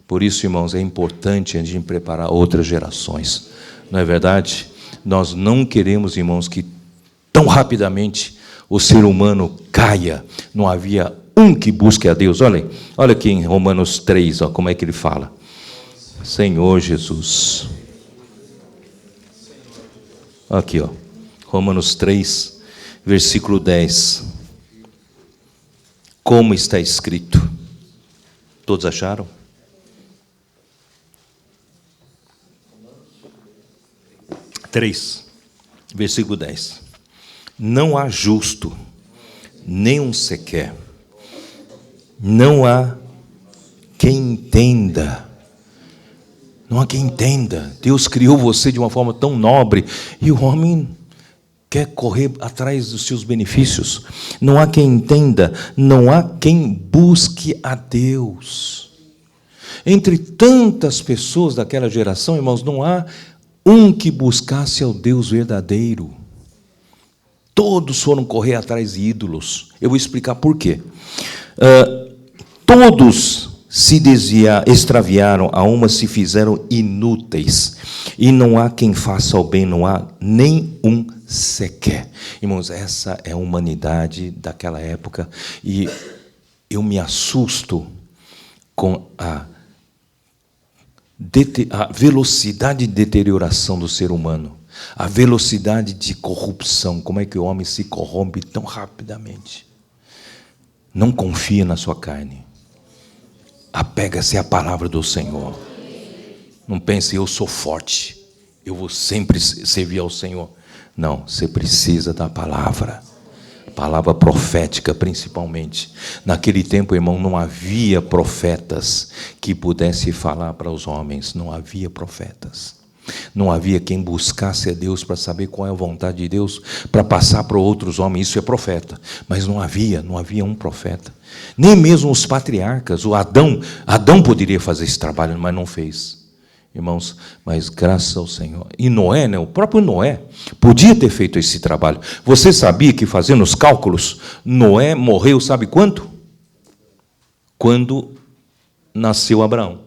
Por isso, irmãos, é importante a gente preparar outras gerações. Não é verdade? Nós não queremos, irmãos, que tão rapidamente o ser humano caia. Não havia um que busque a Deus. Olha aqui em Romanos 3, ó, como é que ele fala. Senhor Jesus. Aqui, ó. Romanos 3, versículo 10. Como está escrito? Todos acharam? Versículo 10. Não há justo, nem um sequer. Não há quem entenda. Não há quem entenda. Deus criou você de uma forma tão nobre e o homem quer correr atrás dos seus benefícios. Não há quem entenda, não há quem busque a Deus. Entre tantas pessoas daquela geração, irmãos, não há um que buscasse ao Deus verdadeiro. Todos foram correr atrás de ídolos. Eu vou explicar por quê. Todos se extraviaram, a uma se fizeram inúteis. E não há quem faça o bem, não há nem um sequer. Irmãos, essa é a humanidade daquela época. E eu me assusto com a velocidade de deterioração do ser humano. A velocidade de corrupção. Como é que o homem se corrompe tão rapidamente? Não confia na sua carne. Apega-se à palavra do Senhor. Não pense, eu sou forte, eu vou sempre servir ao Senhor. Não, você precisa da palavra profética principalmente. Naquele tempo, irmão, não havia profetas que pudessem falar para os homens, não havia profetas. Não havia quem buscasse a Deus para saber qual é a vontade de Deus, para passar para outros homens. Isso é profeta. Mas não havia um profeta. Nem mesmo os patriarcas, o Adão poderia fazer esse trabalho, mas não fez. Irmãos, mas graças ao Senhor. E Noé, né, o próprio Noé, podia ter feito esse trabalho. Você sabia que, fazendo os cálculos, Noé morreu, sabe quanto? Quando nasceu Abraão.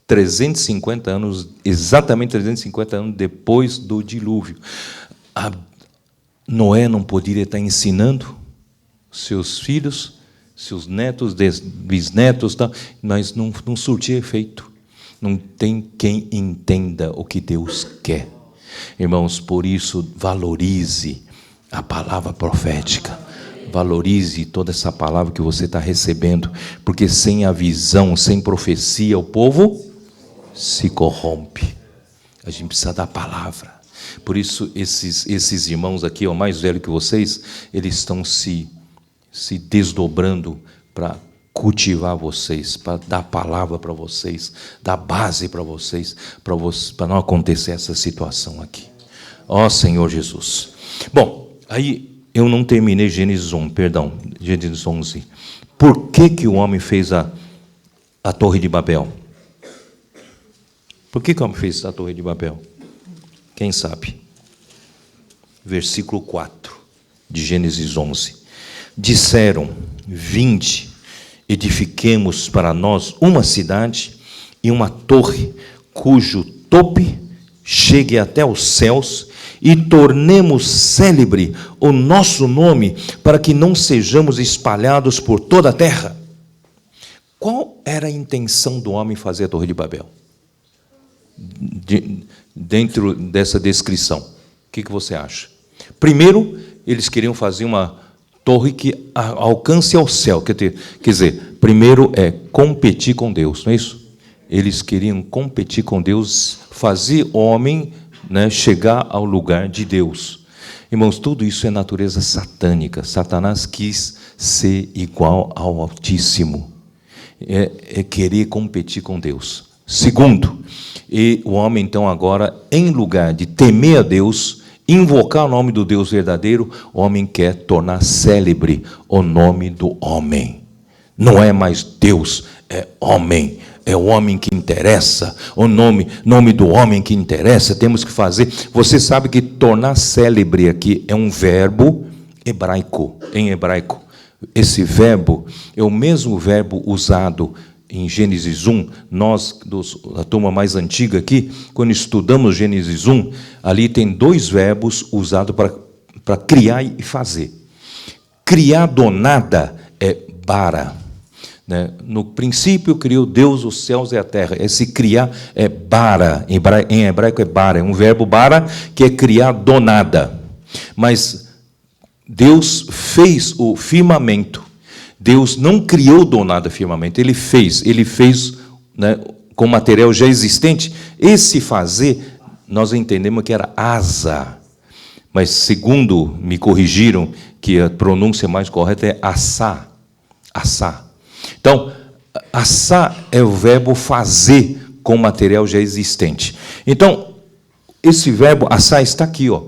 350 anos, exatamente 350 anos depois do dilúvio. Noé não poderia estar ensinando seus filhos, seus netos, bisnetos, mas não surtia efeito. Não tem quem entenda o que Deus quer. Irmãos, por isso, valorize a palavra profética. Valorize toda essa palavra que você está recebendo, porque sem a visão, sem profecia, o povo se corrompe. A gente precisa da palavra. Por isso, esses irmãos aqui, o mais velho que vocês, eles estão se desdobrando para cultivar vocês, para dar palavra para vocês, dar base para vocês, para não acontecer essa situação aqui. Ó Senhor Jesus. Bom, aí eu não terminei Gênesis 11. Por que o homem fez a Torre de Babel? Por que o homem fez a Torre de Babel? Quem sabe? Versículo 4 de Gênesis 11. Disseram: vinde, edifiquemos para nós uma cidade e uma torre, cujo tope chegue até os céus, e tornemos célebre o nosso nome, para que não sejamos espalhados por toda a terra. Qual era a intenção do homem fazer a Torre de Babel? Dentro dessa descrição, o que você acha? Primeiro, eles queriam fazer uma torre que alcance ao céu. Quer dizer, primeiro é competir com Deus, não é isso? Eles queriam competir com Deus, fazer o homem, né, chegar ao lugar de Deus. Irmãos, tudo isso é natureza satânica. Satanás quis ser igual ao Altíssimo. É querer competir com Deus. Segundo, e o homem, então, agora, em lugar de temer a Deus, invocar o nome do Deus verdadeiro, o homem quer tornar célebre o nome do homem. Não é mais Deus, é homem. É o homem que interessa, o nome do homem que interessa, temos que fazer. Você sabe que tornar célebre aqui é um verbo em hebraico. Esse verbo é o mesmo verbo usado em Gênesis 1, nós, a turma mais antiga aqui, quando estudamos Gênesis 1, ali tem dois verbos usados para criar e fazer. Criar do nada é bara. Né? No princípio criou Deus os céus e a terra. Esse criar é bara, em hebraico é bara, é um verbo bara que é criar do nada. Mas Deus fez o firmamento. Deus não criou do nada firmamento, Ele fez, né, com material já existente. Esse fazer, nós entendemos que era asa, mas segundo me corrigiram, que a pronúncia mais correta é assar. Então, assar é o verbo fazer com material já existente. Então, esse verbo assar está aqui, ó.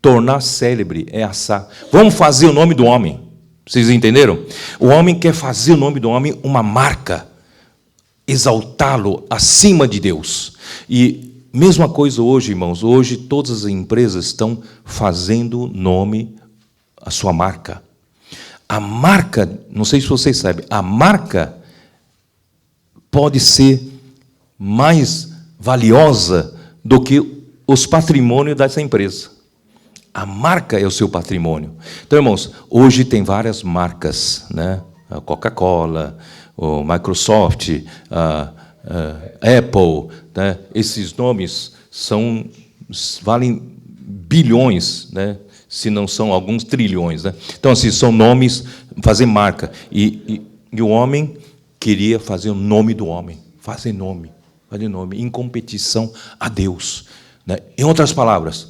Tornar célebre é assar. Vamos fazer o nome do homem. Vocês entenderam? O homem quer fazer o nome do homem uma marca, exaltá-lo acima de Deus. E mesma coisa hoje, irmãos. Hoje todas as empresas estão fazendo nome, a sua marca. A marca, não sei se vocês sabem, a marca pode ser mais valiosa do que os patrimônios dessa empresa. A marca é o seu patrimônio. Então, irmãos, hoje tem várias marcas, né? A Coca-Cola, o Microsoft, a Apple, né? Esses nomes valem bilhões, né? Se não são alguns trilhões, né? Então, assim, são nomes, fazer marca. E o homem queria fazer o nome do homem, fazer nome, em competição a Deus, né? Em outras palavras,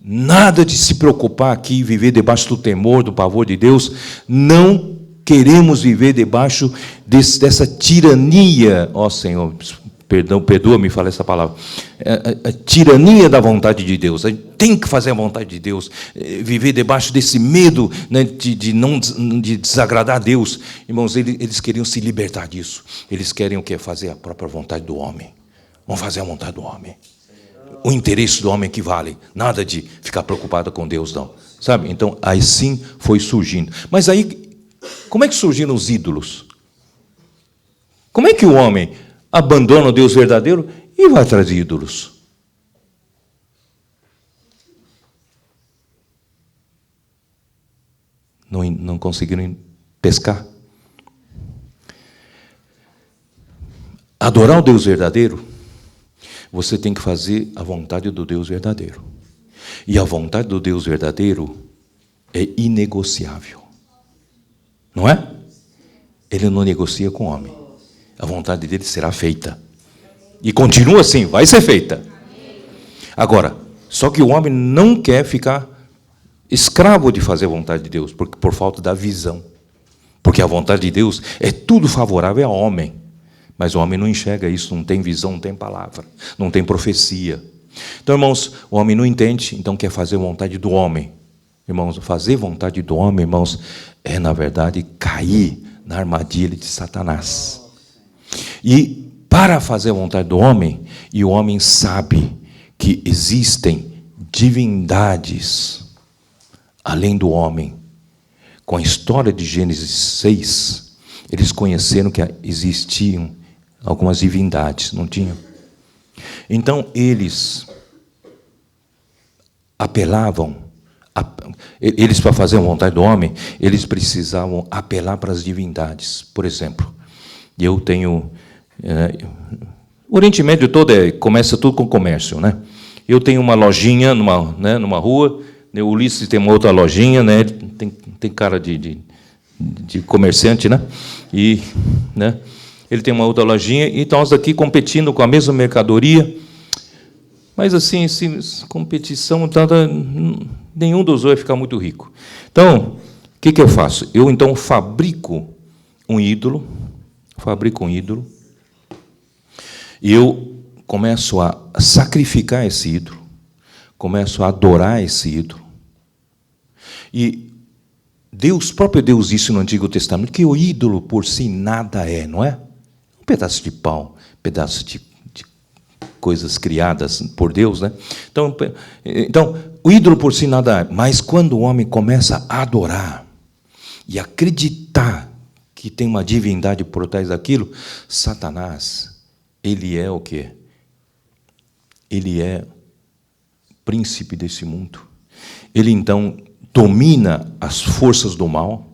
nada de se preocupar aqui, viver debaixo do temor, do pavor de Deus. Não queremos viver debaixo dessa tirania, ó Senhor. perdão, perdoa-me falar essa palavra, a tirania da vontade de Deus. A gente tem que fazer a vontade de Deus, viver debaixo desse medo, né, de desagradar a Deus. Irmãos, eles queriam se libertar disso. Eles querem o quê? Fazer a própria vontade do homem. Vamos fazer a vontade do homem. O interesse do homem que vale. Nada de ficar preocupado com Deus, não. Sabe? Então, assim foi surgindo. Mas aí, como é que surgiram os ídolos? Como é que o homem abandona o Deus verdadeiro e vai atrás de ídolos? Não conseguiram pescar? Adorar o Deus verdadeiro, você tem que fazer a vontade do Deus verdadeiro. E a vontade do Deus verdadeiro é inegociável. Não é? Ele não negocia com o homem. A vontade dele será feita. E continua assim, vai ser feita. Agora, só que o homem não quer ficar escravo de fazer a vontade de Deus, por falta da visão. Porque a vontade de Deus é tudo favorável ao homem. Mas o homem não enxerga isso, não tem visão, não tem palavra, não tem profecia. Então, irmãos, o homem não entende, então quer fazer a vontade do homem. Irmãos, fazer a vontade do homem, irmãos, é, na verdade, cair na armadilha de Satanás. E para fazer a vontade do homem, e o homem sabe que existem divindades além do homem. Com a história de Gênesis 6, eles conheceram que existiam algumas divindades, não tinham? Então, eles apelavam, eles, para fazer a vontade do homem, eles precisavam apelar para as divindades. Por exemplo, eu tenho... o Oriente Médio todo começa tudo com comércio, né? Eu tenho uma lojinha numa rua, né? O Ulisses tem uma outra lojinha, né? Tem cara de comerciante, né? E, né? Ele tem uma outra lojinha, e então nós aqui competindo com a mesma mercadoria. Mas assim, competição, nenhum dos dois vai ficar muito rico. Então, o que eu faço? Eu então fabrico um ídolo, e eu começo a sacrificar esse ídolo, começo a adorar esse ídolo. E Deus, próprio Deus, disse no Antigo Testamento que o ídolo por si nada é, não é? Um pedaço de pau, um pedaço de coisas criadas por Deus, né? Então, o ídolo por si nada é, mas quando o homem começa a adorar e acreditar que tem uma divindade por trás daquilo, Satanás, ele é o quê? Ele é príncipe desse mundo. Ele, então, domina as forças do mal,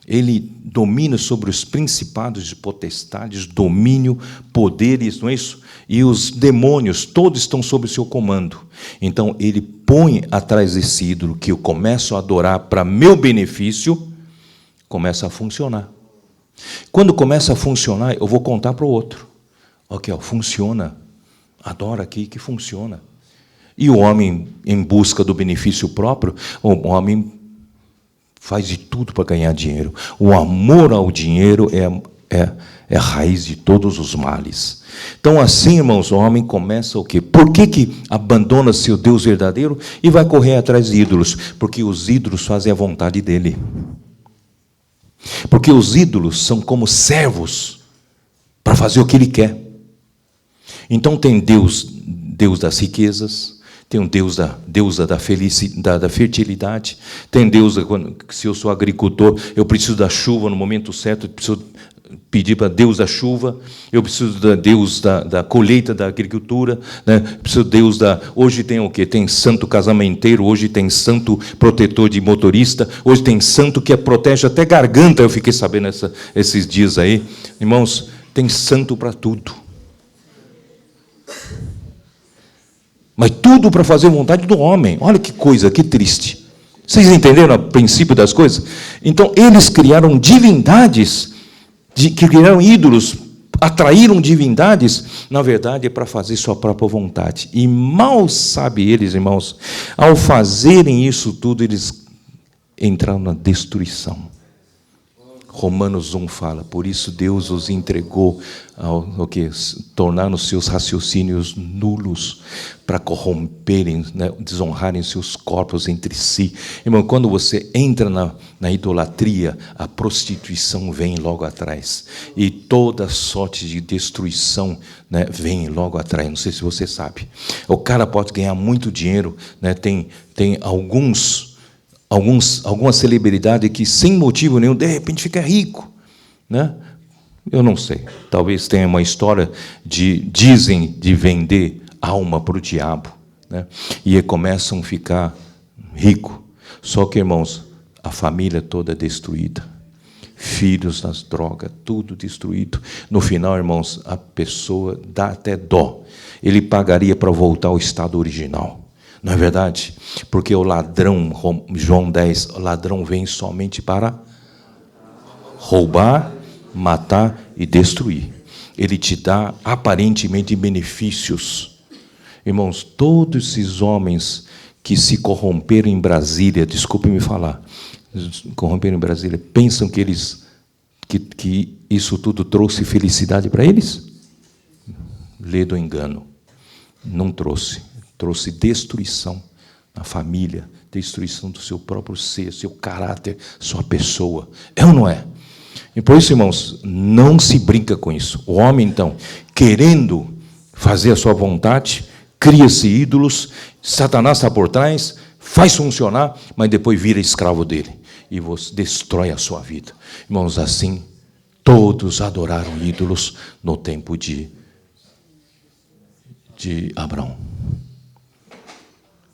ele domina sobre os principados e potestades, domínio, poderes, não é isso? E os demônios, todos estão sob o seu comando. Então, ele põe atrás desse ídolo, que eu começo a adorar para meu benefício, começa a funcionar. Quando começa a funcionar, eu vou contar para o outro. Ok, funciona. Adora aqui que funciona. E o homem, em busca do benefício próprio, o homem faz de tudo para ganhar dinheiro. O amor ao dinheiro é a raiz de todos os males. Então, assim, irmãos, o homem começa o quê? Por que abandona seu Deus verdadeiro e vai correr atrás de ídolos? Porque os ídolos fazem a vontade dele. Porque os ídolos são como servos para fazer o que ele quer. Então, tem Deus das riquezas, tem um deusa da felicidade, da fertilidade, tem Deus, se eu sou agricultor, eu preciso da chuva no momento certo, eu preciso pedir para Deus da chuva, eu preciso da Deus da colheita da agricultura, né? Preciso de Deus hoje tem o quê? Tem santo casamenteiro, hoje tem santo protetor de motorista, hoje tem santo que protege até garganta, eu fiquei sabendo esses dias aí. Irmãos, tem santo para tudo. Mas tudo para fazer a vontade do homem. Olha que coisa, que triste. Vocês entenderam o princípio das coisas? Então, eles criaram divindades, que criaram ídolos, atraíram divindades, na verdade, é para fazer sua própria vontade. E mal sabem eles, irmãos, ao fazerem isso tudo, eles entraram na destruição. Romanos 1 fala, por isso Deus os entregou ao que? Tornar os seus raciocínios nulos, para corromperem, né, desonrarem seus corpos entre si. Irmão, quando você entra na idolatria, a prostituição vem logo atrás. E toda sorte de destruição, né, vem logo atrás. Não sei se você sabe. O cara pode ganhar muito dinheiro, né, tem alguma celebridade que, sem motivo nenhum, de repente fica rico, né? Eu não sei. Talvez tenha uma história dizem de vender alma para o diabo, né? E começam a ficar ricos. Só que, irmãos, a família toda destruída. Filhos nas drogas, tudo destruído. No final, irmãos, a pessoa dá até dó. Ele pagaria para voltar ao estado original. Não é verdade? Porque o ladrão, João 10, o ladrão vem somente para roubar, matar e destruir. Ele te dá aparentemente benefícios. Irmãos, todos esses homens que se corromperam em Brasília, desculpe-me falar, corromperam em Brasília, pensam que isso tudo trouxe felicidade para eles? Lê do engano. Não trouxe. Trouxe destruição na família, destruição do seu próprio ser, seu caráter, sua pessoa. É ou não é? E por isso, irmãos, não se brinca com isso. O homem, então, querendo fazer a sua vontade, cria-se ídolos, Satanás está por trás, faz funcionar, mas depois vira escravo dele. E você destrói a sua vida. Irmãos, assim, todos adoraram ídolos no tempo de Abraão.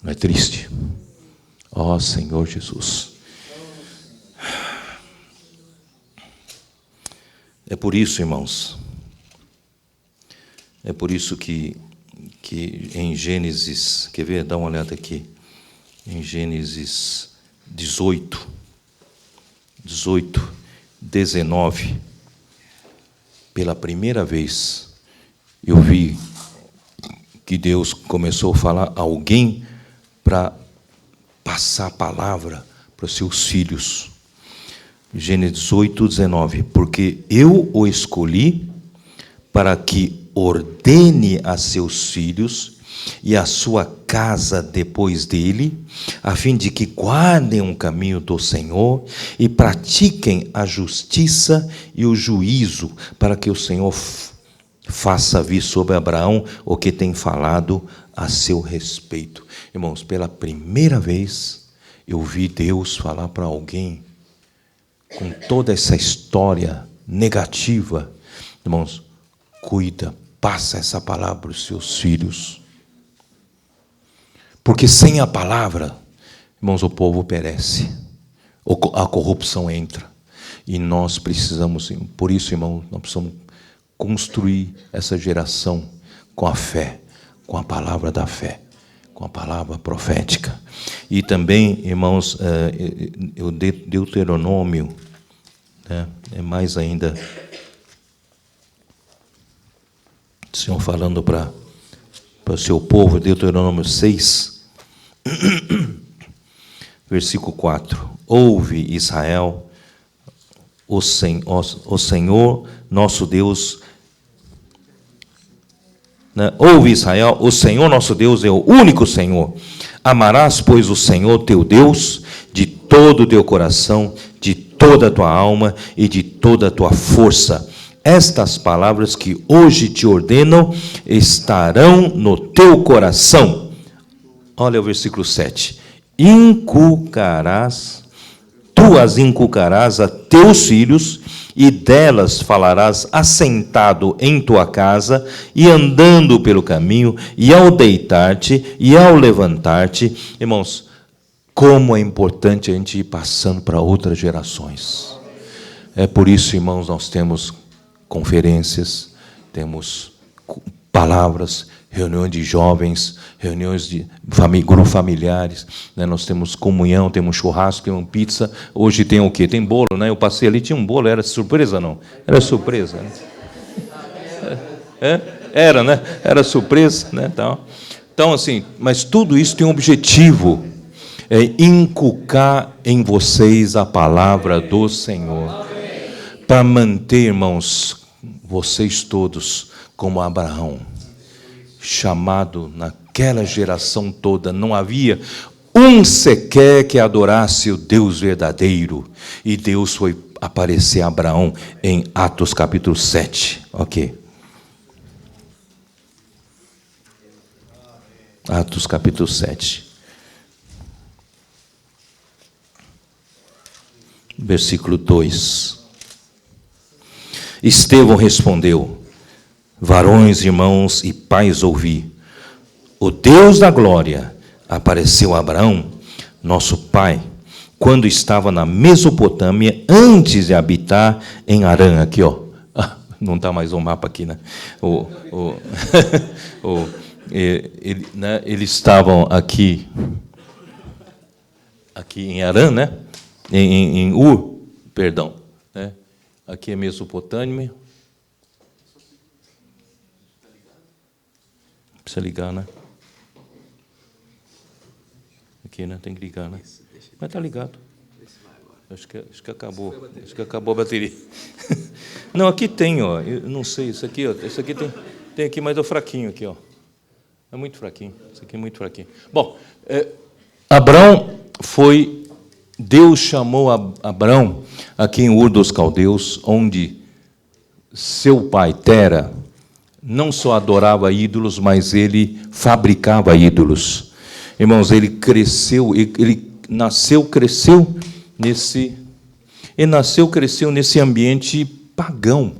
Não é triste? Ó Senhor Jesus. É por isso, irmãos, é por isso que em Gênesis, quer ver? Dá uma olhada aqui. Em Gênesis 18, 19, pela primeira vez, eu vi que Deus começou a falar a alguém para passar a palavra para os seus filhos. Gênesis 18, 19. Porque eu o escolhi para que ordene a seus filhos e a sua casa depois dele, a fim de que guardem o caminho do Senhor e pratiquem a justiça e o juízo, para que o Senhor faça vir sobre Abraão o que tem falado a seu respeito. Irmãos, pela primeira vez eu vi Deus falar para alguém com toda essa história negativa. Irmãos, cuida, passa essa palavra para os seus filhos. Porque sem a palavra, irmãos, o povo perece. A corrupção entra. E nós precisamos, por isso, irmãos, nós precisamos construir essa geração com a fé, com a palavra da fé, com a palavra profética. E também, irmãos, o Deuteronômio, né, é mais ainda, o Senhor falando para o seu povo, Deuteronômio 6, versículo 4. Ouve, Israel, o Senhor nosso Deus, né? Ouve, Israel, o Senhor nosso Deus é o único Senhor. Amarás, pois, o Senhor teu Deus de todo o teu coração, de toda a tua alma e de toda a tua força. Estas palavras que hoje te ordenam estarão no teu coração. Olha o versículo 7. Tu as inculcarás a teus filhos, e delas falarás assentado em tua casa, e andando pelo caminho, e ao deitar-te, e ao levantar-te. Irmãos, como é importante a gente ir passando para outras gerações. É por isso, irmãos, nós temos conferências, temos palavras, reuniões de jovens, reuniões de grupos familiares, né? Nós temos comunhão, temos churrasco, temos pizza. Hoje tem o quê? Tem bolo, né? Eu passei ali, tinha um bolo, era surpresa não? Era surpresa, né? Era, né? Era surpresa, né? Então, assim, mas tudo isso tem um objetivo, é inculcar em vocês a palavra do Senhor. para manter, irmãos, vocês todos como Abraão, chamado naquela geração toda, não havia um sequer que adorasse o Deus verdadeiro, e Deus foi aparecer a Abraão em Atos capítulo 7, ok? Atos capítulo 7. Versículo 2. Estevão respondeu: varões, irmãos e pais, ouvi. O Deus da glória apareceu a Abraão, nosso pai, quando estava na Mesopotâmia, antes de habitar em Harã. Aqui, ó. Não está mais o mapa aqui, né? Eles estavam aqui em Harã, né? Em Ur, perdão, né? Aqui é Mesopotâmia. Precisa ligar, né? Aqui, né? Tem que ligar, né? Mas está ligado. Acho que acabou. Acho que acabou a bateria. Não, aqui tem, ó. Eu não sei, isso aqui, ó. Isso aqui tem aqui, mas é fraquinho aqui, ó. É muito fraquinho. Isso aqui é muito fraquinho. Bom, Abraão foi. Deus chamou Abraão aqui em Ur dos Caldeus, onde seu pai, Tera, não só adorava ídolos, mas ele fabricava ídolos. Irmãos, ele cresceu nesse ambiente pagão.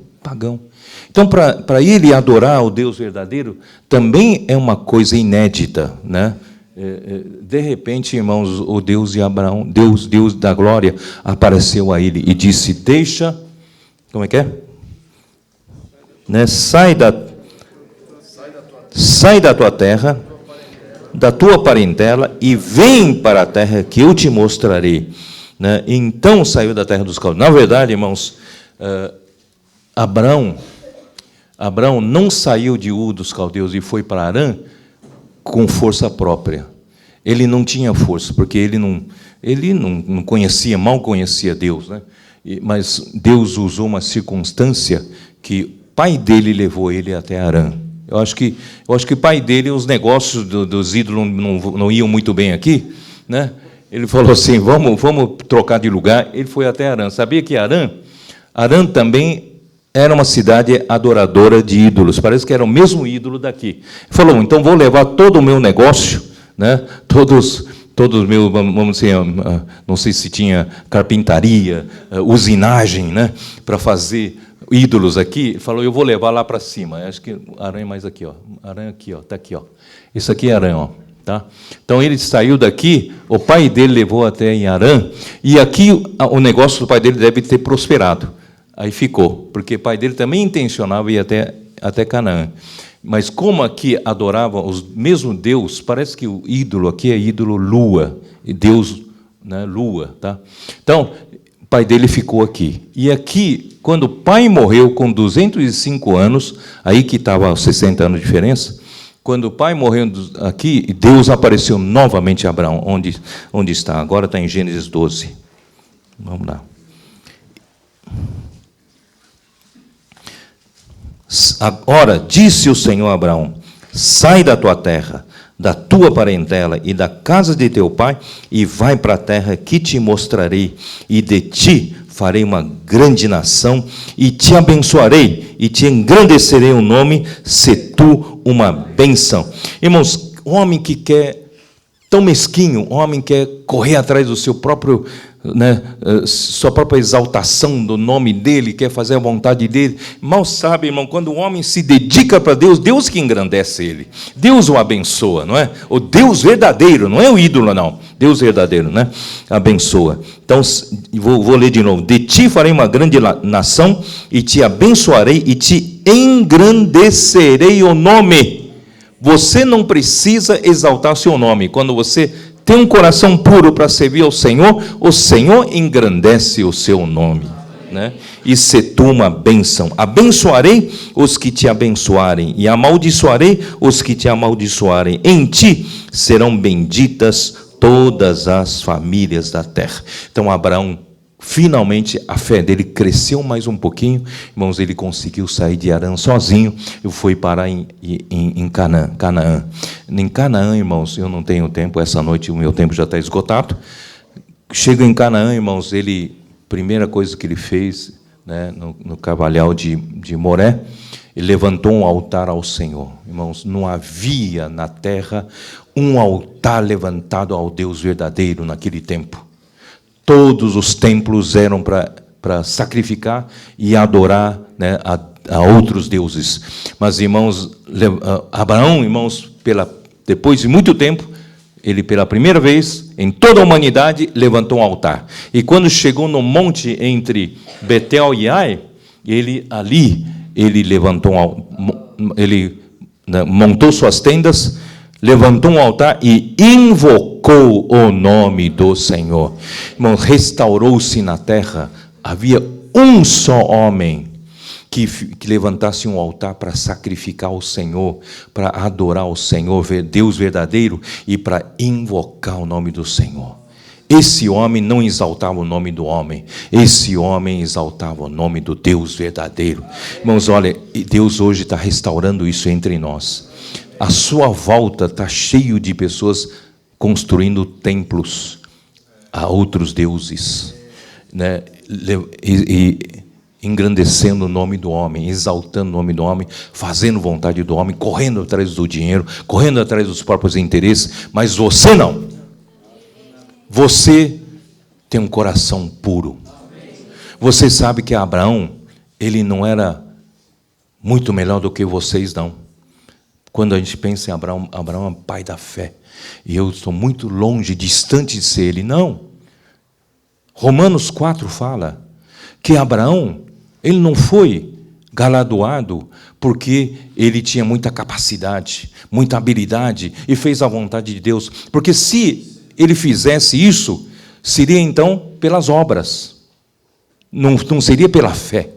Então, para ele adorar o Deus verdadeiro, também é uma coisa inédita, né? De repente, irmãos, o Deus de Abraão, Deus da glória, apareceu a ele e disse: deixa, como é que é? Né? Sai da tua terra, da tua parentela, e vem para a terra que eu te mostrarei. Né? Então saiu da terra dos caldeus. Na verdade, irmãos, Abraão não saiu de Ur dos caldeus e foi para Harã com força própria. Ele não tinha força, porque ele não conhecia, mal conhecia Deus, né? Mas Deus usou uma circunstância que o pai dele levou ele até Harã. Eu acho que o pai dele, os negócios dos ídolos não iam muito bem aqui, né? Ele falou assim: vamos trocar de lugar. Ele foi até Harã. Sabia que Harã também era uma cidade adoradora de ídolos. Parece que era o mesmo ídolo daqui. Ele falou: então vou levar todo o meu negócio, né? Todos os meus, vamos dizer, não sei se tinha carpintaria, usinagem, né? Para fazer ídolos aqui. Ele falou: eu vou levar lá para cima. Acho que Harã é mais aqui, ó. Harã aqui, ó. Está aqui, ó. Isso aqui é Harã, ó. Tá? Então ele saiu daqui, o pai dele levou até em Harã, e aqui o negócio do pai dele deve ter prosperado. Aí ficou, porque o pai dele também intencionava ir até Canaã. Mas como aqui adorava o mesmo Deus, parece que o ídolo aqui é ídolo lua, e Deus, né, lua. Tá? Então, o pai dele ficou aqui. E aqui, quando o pai morreu com 205 anos, aí que estava 60 anos de diferença, quando o pai morreu aqui, Deus apareceu novamente a Abraão. Onde está? Agora está em Gênesis 12. Vamos lá. Agora, disse o Senhor a Abraão: sai da tua terra, da tua parentela e da casa de teu pai, e vai para a terra que te mostrarei, e de ti farei uma grande nação, e te abençoarei, e te engrandecerei o nome, se tu uma bênção. Irmãos, um homem que quer, tão mesquinho, um homem que quer correr atrás do seu próprio, né, sua própria exaltação do nome dele, quer fazer a vontade dele, mal sabe, irmão, quando o homem se dedica para Deus, Deus que engrandece ele, Deus o abençoa, não é? O Deus verdadeiro, não é o ídolo, não, Deus verdadeiro, né? Abençoa. Então, vou ler de novo: de ti farei uma grande nação, e te abençoarei, e te engrandecerei o nome. Você não precisa exaltar seu nome. Quando você tem um coração puro para servir ao Senhor, o Senhor engrandece o seu nome, né? E se tu uma bênção. Abençoarei os que te abençoarem, e amaldiçoarei os que te amaldiçoarem. Em ti serão benditas todas as famílias da terra. Então Abraão finalmente a fé dele cresceu mais um pouquinho, irmãos, ele conseguiu sair de Harã sozinho e foi parar em Canaã. Em Canaã, irmãos, eu não tenho tempo, essa noite o meu tempo já está esgotado. Chega em Canaã, irmãos, primeira coisa que ele fez, né, no Carvalhal de Moré, ele levantou um altar ao Senhor. Irmãos, não havia na terra um altar levantado ao Deus verdadeiro naquele tempo. Todos os templos eram para sacrificar e adorar, né, a outros deuses. Mas, irmãos, Abraão, irmãos, depois de muito tempo, ele, pela primeira vez, em toda a humanidade, levantou um altar. E quando chegou no monte entre Betel e Ai, ele levantou ele, né, montou suas tendas, levantou um altar e invocou o nome do Senhor. Irmão, restaurou-se na terra. Havia um só homem que levantasse um altar para sacrificar ao Senhor, para adorar ao Senhor, Deus verdadeiro, e para invocar o nome do Senhor. Esse homem não exaltava o nome do homem, esse homem exaltava o nome do Deus verdadeiro. Irmãos, olha, Deus hoje está restaurando isso entre nós. A sua volta está cheio de pessoas construindo templos a outros deuses, né? E engrandecendo o nome do homem, exaltando o nome do homem, fazendo vontade do homem, correndo atrás do dinheiro, correndo atrás dos próprios interesses, mas você não. Você tem um coração puro. Você sabe que Abraão, ele não era muito melhor do que vocês, não. Quando a gente pensa em Abraão, Abraão é pai da fé. E eu estou muito longe, distante de ser ele. Não. Romanos 4 fala que Abraão, ele não foi galardoado porque ele tinha muita capacidade, muita habilidade e fez a vontade de Deus. Porque se ele fizesse isso, seria então pelas obras. Não seria pela fé.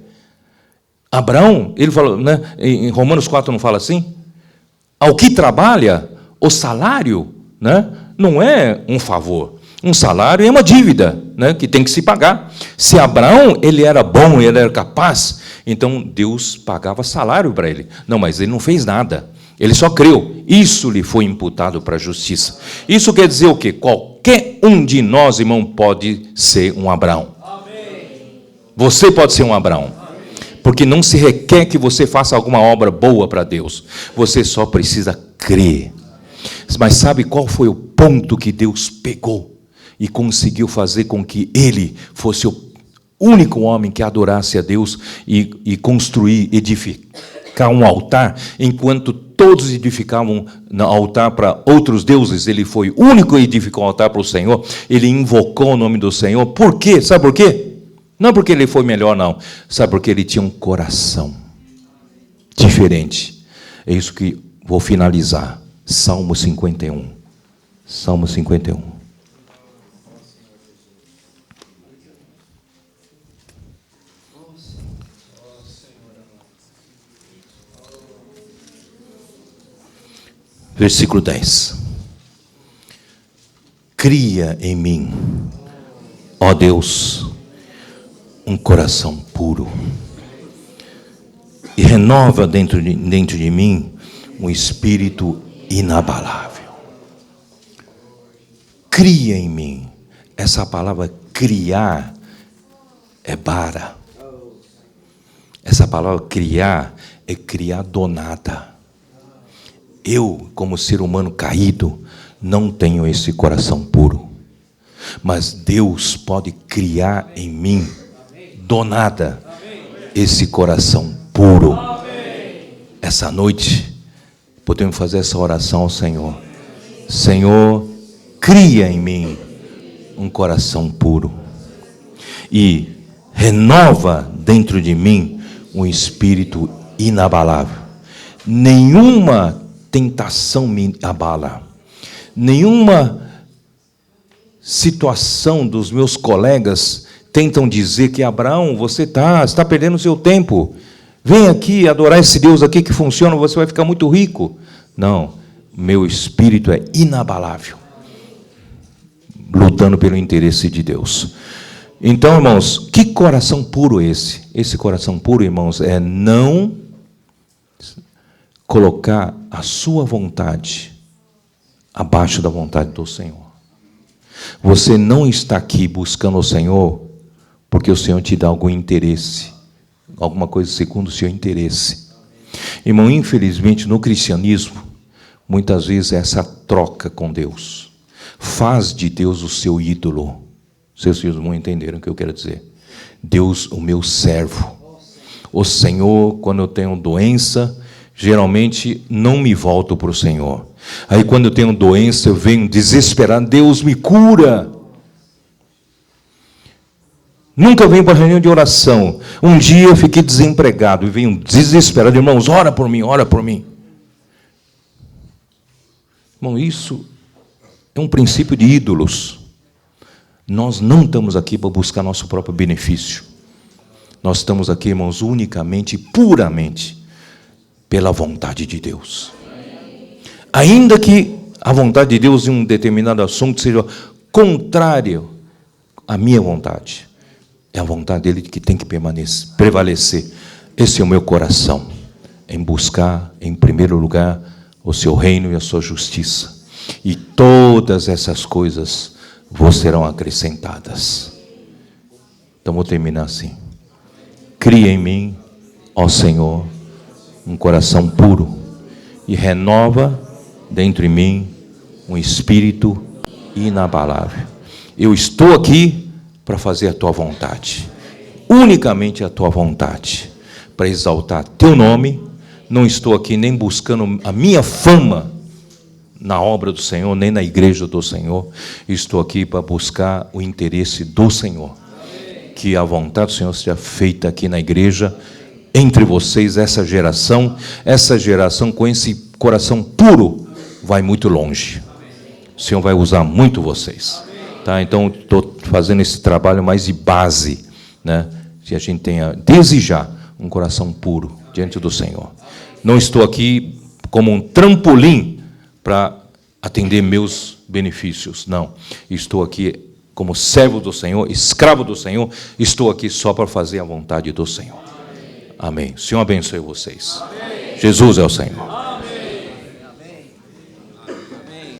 Abraão, ele falou, né, em Romanos 4 não fala assim? Ao que trabalha, o salário, né, não é um favor. Um salário é uma dívida, né, que tem que se pagar. Se Abraão ele era bom, ele era capaz, então Deus pagava salário para ele. Não, mas ele não fez nada. Ele só creu. Isso lhe foi imputado para a justiça. Isso quer dizer o quê? Qualquer um de nós, irmão, pode ser um Abraão. Amém. Você pode ser um Abraão. Porque não se requer que você faça alguma obra boa para Deus. Você só precisa crer. Mas sabe qual foi o ponto que Deus pegou e conseguiu fazer com que ele fosse o único homem que adorasse a Deus e construir, edificar um altar, enquanto todos edificavam um altar para outros deuses, ele foi o único que edificou um altar para o Senhor, ele invocou o nome do Senhor. Por quê? Sabe por quê? Não porque ele foi melhor, não. Sabe porque ele tinha um coração diferente. É isso que vou finalizar. Salmo 51. Salmo 51. Versículo 10. Cria em mim, ó Deus, um coração puro, e renova dentro de mim um espírito inabalável. Cria em mim. Essa palavra criar é bara. Essa palavra criar é criar do nada. Eu, como ser humano caído, não tenho esse coração puro. Mas Deus pode criar em mim do nada esse coração puro. Essa noite podemos fazer essa oração ao Senhor. Senhor, cria em mim um coração puro e renova dentro de mim um espírito inabalável. Nenhuma tentação me abala. Nenhuma situação dos meus colegas tentam dizer que Abraão, você está perdendo o seu tempo. Vem aqui adorar esse Deus aqui que funciona, você vai ficar muito rico. Não, meu espírito é inabalável, lutando pelo interesse de Deus. Então, irmãos, que coração puro esse? Esse coração puro, irmãos, é não colocar a sua vontade abaixo da vontade do Senhor. Você não está aqui buscando o Senhor porque o Senhor te dá algum interesse, alguma coisa segundo o seu interesse. Irmão, infelizmente, no cristianismo, muitas vezes essa troca com Deus faz de Deus o seu ídolo. Seus filhos vão entender o que eu quero dizer. Deus, o meu servo. O Senhor, quando eu tenho doença, geralmente não me volto para o Senhor. Aí quando eu tenho doença, eu venho desesperado, Deus me cura. Nunca venho para a reunião de oração. Um dia eu fiquei desempregado e venho desesperado. Irmãos, ora por mim, ora por mim. Irmão, isso é um princípio de ídolos. Nós não estamos aqui para buscar nosso próprio benefício. Nós estamos aqui, irmãos, unicamente, puramente, pela vontade de Deus. Ainda que a vontade de Deus em um determinado assunto seja contrário à minha vontade, é a vontade dele que tem que prevalecer. Esse é o meu coração, em buscar, em primeiro lugar, o seu reino e a sua justiça. E todas essas coisas vos serão acrescentadas. Então vou terminar assim. Cria em mim, ó Senhor, um coração puro e renova dentro de mim um espírito inabalável. Eu estou aqui para fazer a tua vontade, unicamente a tua vontade, para exaltar teu nome. Não estou aqui nem buscando a minha fama na obra do Senhor, nem na igreja do Senhor. Estou aqui para buscar o interesse do Senhor. Que a vontade do Senhor seja feita aqui na igreja, entre vocês, essa geração com esse coração puro, vai muito longe. O Senhor vai usar muito vocês. Tá? Então, estou fazendo esse trabalho mais de base, né? Que a gente tenha, desejar um coração puro diante do Senhor. Não estou aqui como um trampolim para atender meus benefícios, não. Estou aqui como servo do Senhor, escravo do Senhor, estou aqui só para fazer a vontade do Senhor. Amém. O Senhor abençoe vocês. Jesus é o Senhor.